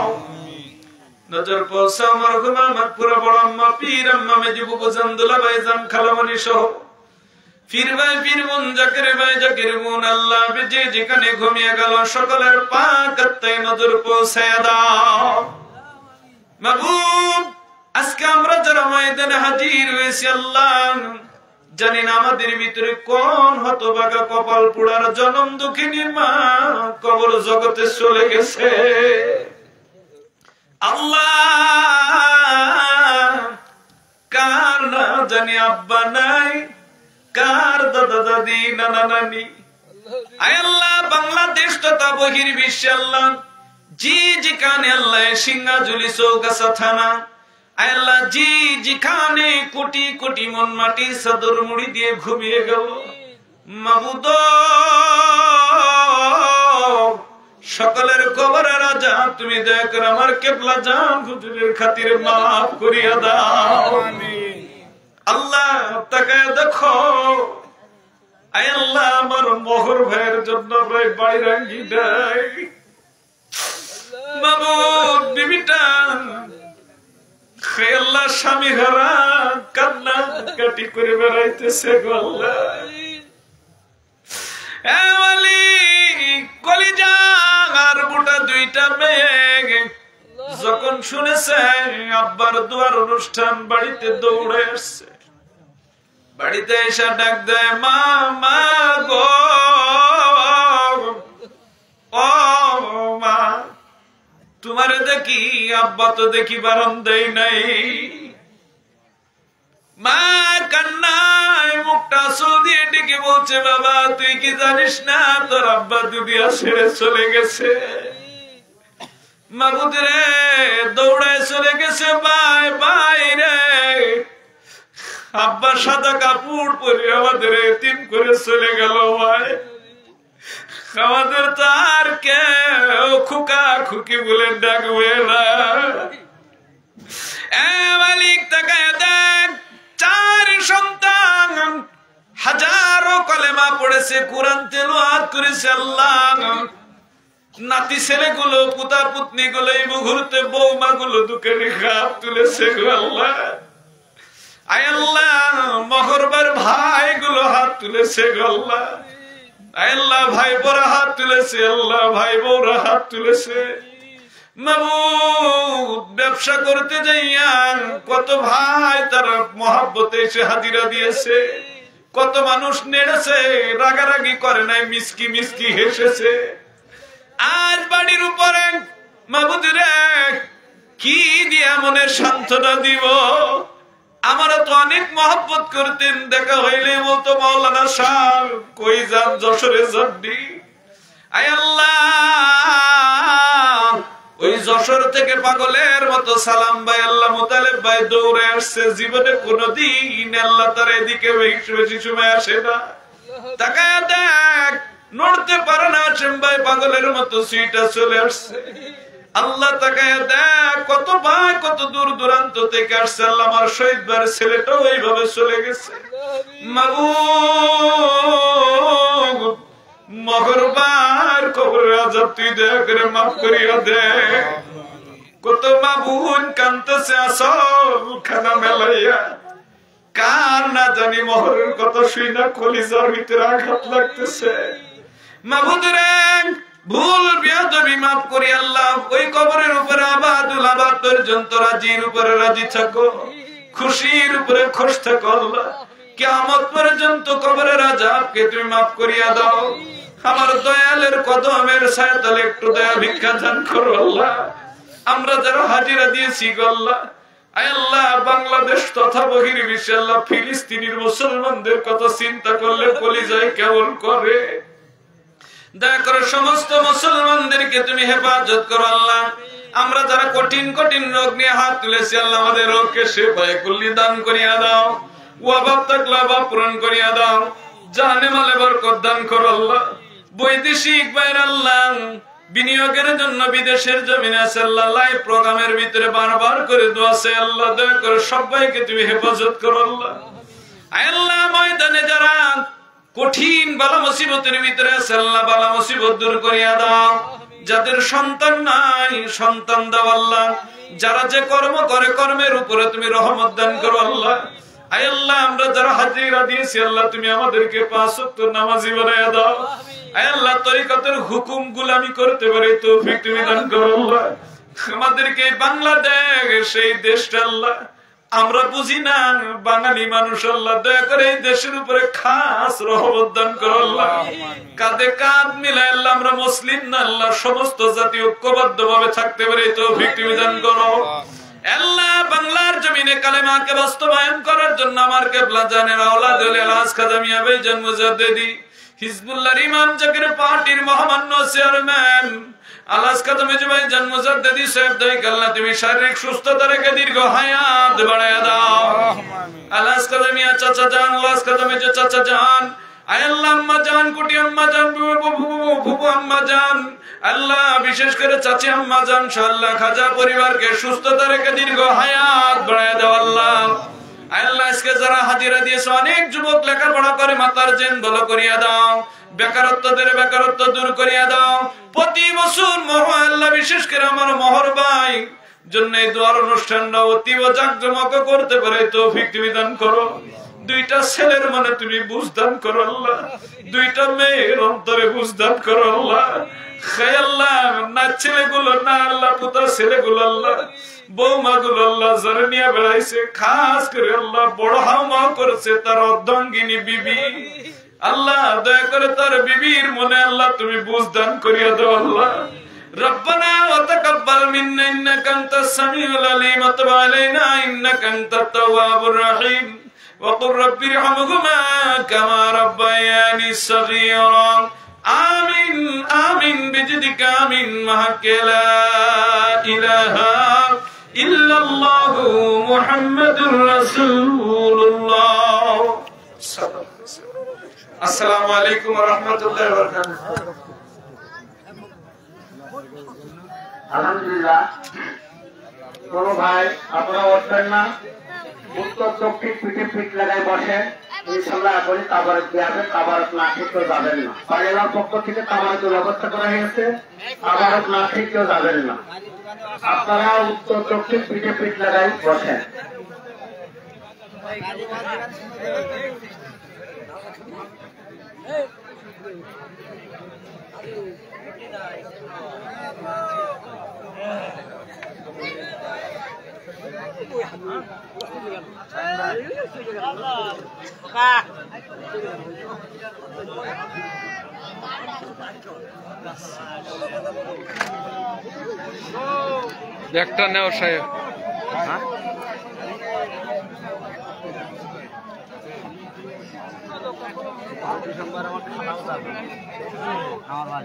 Speaker 2: নজর পৌঁছে আমার হুমা মাতপুরা বড় আম্মা পীর আম্মা মেজিবু বুজান্দুল্লাহ ভাইজান খালামণি সহ পীর ভাই পীর বোন জাকির ভাই জাকির বোন, আল্লাহ যে যেখানে ঘুমিয়ে গেল সকলের পাক আত্মায় নজর পৌঁছে দাও। মাবুদ আজকে আমরা যারা ময়দানে হাজির হয়েছি আল্লাহ, জানি না আমাদের ভিতরে কোন হতভাগা কপাল পোড়ার জনম দুঃখিনী মা কবর জগতে চলে গেছে আল্লাহ, কার না জানি আব্বা নাই, কার দাদা দাদি নানা নানি, আয় আল্লাহ বাংলাদেশ তথা বহির বিশ্বে আল্লাহ জি যেখানে আল্লাহ সিংহাজুলি চৌগাছা থানা, আয় আল্লাহ জি যেখানে কোটি কোটি মন মাটি চাদর মুড়ি দিয়ে ঘুমিয়ে গেল, মাবুদ সকলের কবরের রাজা তুমি দয়া করে আমার কেবলা জান হুজুরের খাতিরে মাফ করিয়া দাও। আল্লাহ তাকায় দেখো, আয় আল্লাহ আমার মোহর ভাইয়ের জন্য প্রায় বাইরাঙ্গি দেয়, মাবুদ বিবিটা আল্লাহ স্বামী হারা কান্না কাটি করে বেড়াইতেছে গো আল্লাহ, কলিজা আর বুটা দুইটা মেয়ে যখন শুনেছে আব্বার দুয়ার অনুষ্ঠান বাড়িতে দৌড়ে আসছে, বাড়িতে এসে ডাক দেয় মা মা গো, ও মা তোমারে দেখি, আব্বা তো দেখি বারান্দাই নাই। মা কান্নায় মুখটা আসল দিয়ে ডেকে বলছে বাবা তুই কি জানিস না তোর আব্বা দুনিয়া ছেড়ে চলে গেছে, মাবুদ রে দৌড়ায় চলে গেছে, বাই বাই রে, আব্বা সাদা কাপড় পরে আমাদের এতিম করে চলে গেল, ভাই আমাদের তো আর কেউ খুকা খুকি বলে ডাকবে না। মালিক তাকায় দেখ করেছে, কোরআন তেলাওয়াত করেছে। আল্লাহ নাতি ছেলেগুলো, পুতা পুতনি গুলো, এই মুহূর্তে বৌমা গুলো দুঃখে হাত তুলেছে গো আল্লাহ। আয় আল্লাহ মহরবার ভাই গুলো হাত তুলেছে গো আল্লাহ। আয় আল্লাহ ভাই বোরা হাত তুলেছে, আল্লাহ ভাই বোরা হাত তুলেছে। মাবুদ ব্যবসা করতে যাইয়া কত ভাই তারা মহাব্বতে এসে হাজিরা দিয়েছে, কত মানুষ নেড়েছে, রাগারাগি করে নাই, মিসকি মিসকি হেসেছে। আজ বাড়ির উপরে মাবুদ রে কি দিয়া মনে সান্ত্বনা দিব। আমারও তো অনেক মহব্বত করতেন, দেখা হইলে বলতো মাওলানা সাহেব কই যান, যশোরে যাননি। আয় আল্লাহ ওই যশোর থেকে পাগলের মতো সালাম ভাই, আল্লাহ মোতালেব ভাই দৌড়ে আসছে। জীবনে কোনদিন আল্লাহ তার এদিকে বেশি সময় আসে না। তাকায় দেখ, নড়তে পারে না ভাই, পাগলের মতো সুইটা চলে আসছে। আল্লাহ তাকায় দেখ, কত ভাই কত দূর দূরান্ত থেকে আসছে। আল্লাহ আমার শহীদ ভাইয়ের ছেলেটাও এইভাবে চলে গেছে। মাবুদ মগরবার কবরের আযাব তুই দয়া করে মাফ করিয়া দে। কত মা বোন কাঁদতেছে আসল খানা মেলাইয়া, কার না জানি মহরের কথা শুই না কলিজার ভিতরে আঘাত লাগতেছে। মাবুদ রে ভুল বিয়াদবি মাফ করি আল্লাহ। ওই কবরের উপরে আবাদুল আবাদ পর্যন্ত রাজির উপরে রাজি থাকো, খুশির উপরে খুশ থাকো আল্লাহ। কিয়ামত পর্যন্ত কবরের আযাবকে তুমি মাফ করিয়া দাও। আমার দয়ালের কদমের ছায়াতলে একটু দয়া ভিক্ষা দান করো আল্লাহ। আমরা যারা হাজিরা দিয়েছি গো আল্লাহ, আয় আল্লাহ বাংলাদেশ তথা বহির্বিশ্বে আল্লাহ ফিলিস্তিনের মুসলমানদের কথা চিন্তা করলে কলিজায় কেমন করে। দয়া করে সমস্ত মুসলমানদেরকে তুমি হেফাজত করো আল্লাহ। আমরা যারা কঠিন কঠিন রোগ নিয়ে হাত তুলেছি আল্লাহ, আমাদের রোগকে সেবায় কুল্লি দান করিয়া দাও। ওয়াবাব থাকলে ওয়াবাব পূরণ করিয়া দাও। জানে মালে বরকত দান করো আল্লাহ। বৈদেশিক বাইরে আল্লাহ বিনিয়োগের জন্য বিদেশের জমিনে আছে আল্লাহ, লাইভ প্রোগ্রামের ভিতরে বারবার করে দোয়া আছে আল্লাহ। দয়া করে সবাইকে তুমি হেফাজত করো আল্লাহ। আল্লাহ ময়দানে যারা কঠিন বালা মুসিবতের ভিতরে আছে আল্লাহ, বালা মুসিবত দূর করিয়া দাও। যাদের সন্তান নাই সন্তান দাও আল্লাহ। যারা যে কর্ম করে কর্মের উপরে তুমি রহমত দান করো আল্লাহ। আয় আল্লাহ আমরা যারা হাজিরা দিয়েছি আল্লাহ, তুমি আমাদেরকে 5 ওয়াক্ত নামাজি বানায়া দাও। আয় আল্লাহ তরিকতের হুকুম গুলামি করতে পারে তৌফিক তুমি দান করো আল্লাহ। আমাদেরকে বাংলাদেশ এই দেশটা আল্লাহ আমরা বুঝি না, বাঙালি মানুষ আল্লাহ দয়া করে এই দেশের উপরে খাস রহমত দান করো আল্লাহ। কাঁধে কাঁধ মিলাই আল্লাহ আমরা মুসলিম না আল্লাহ, সমস্ত জাতি ঐক্যবদ্ধ ভাবে থাকতে পারে তৌফিক তুমি দান করো আল্লাহ। বাংলার জমিনে কালেমাকে বাস্তবায়ন করার জন্য আমার কিবলা জানের আওলাদ আলাস খাজা মিয়া ভাইজান মুজাদ্দিদি, হিজবুল্লাহর ইমাম জাকির পার্টির মহামান্য চেয়ারম্যান আলাস খাজা মিয়া ভাইজান মুজাদ্দিদি সাহেব দয়াকে আল্লাহ তুমি শারীরিক সুস্থতা রেখে দীর্ঘ হায়াত বাড়ায়া দাও। আলাস খাজা মিয়া চাচা জান, আলাস খাজা মিয়া চাচা জান, আয় আল্লাহ আম্মা জান, কুটি আম্মা জান, ফুফু আম্মা জান, আল্লাহ বিশেষ করে চাচি আম্মা জান আল্লাহ খাজা পরিবারকে সুস্থতা রেখে দীর্ঘ হায়াত বাড়ায়া দাও আল্লাহ। আল্লাহ আজকে যারা হাজিরা দিয়েছে অনেক যুবক লেখাপড়া করে মাতার জেন ভালো করিয়া দাও, বেকারত্বদের বেকারত্ব দূর করিয়া দাও। প্রতি বছর আল্লাহ বিশেষ করে আমার মোহর ভাই জন্য এই দোয়ার অনুষ্ঠানটা অতীব জাঁকজমক করতে পারে তৌফিক তুমি দান করো। 2টা ছেলের মনে তুমি বুঝ দান করো আল্লাহ, 2টা মেয়ের অন্তরে বুঝ দান করো আল্লাহ। আল্লাহ না ছেলেগুলো না আল্লাহ, পুতা ছেলেগুলো আল্লাহ, বৌমা গুলো আল্লাহ যারা নিয়ে বেড়াইছে, খাস করে আল্লাহ বড় হাওয়া করেছে তার অর্ধাঙ্গিনী বিবি আল্লাহ, দয়া করে তার বিবির মনে আল্লাহ তুমি বুঝ দান করিয়া দাও আল্লাহ। ربنا وتقبل منا انك انت السميع العليم وتب علينا انك انت التواب الرحيم وقل رب ارحمهما كما ربياني صغيرا آمين آمين بجدك آمين محق لا إله إلا الله محمد رسول الله السلام عليكم ورحمة الله وبركاته
Speaker 1: আলহামদুলিল্লাহ। কোন ভাই আপনারা উঠবেন না, উত্তর দক্ষিণ পিঠে পিঠ লাগায় বসেন। ইনশাল্লাহ এখনই তাবারক দেওয়া তাবারক না ঠিক কেউ যাবেন না। বাড়িওয়ালার পক্ষ থেকে তাবারকের ব্যবস্থা করা হয়েছে, তাবারক না ঠিক কেউ যাবেন না। আপনারা উত্তর দক্ষিণ পিঠে পিঠ লাগাই বসেন।
Speaker 2: একটা নেও সাহেব।
Speaker 3: আমার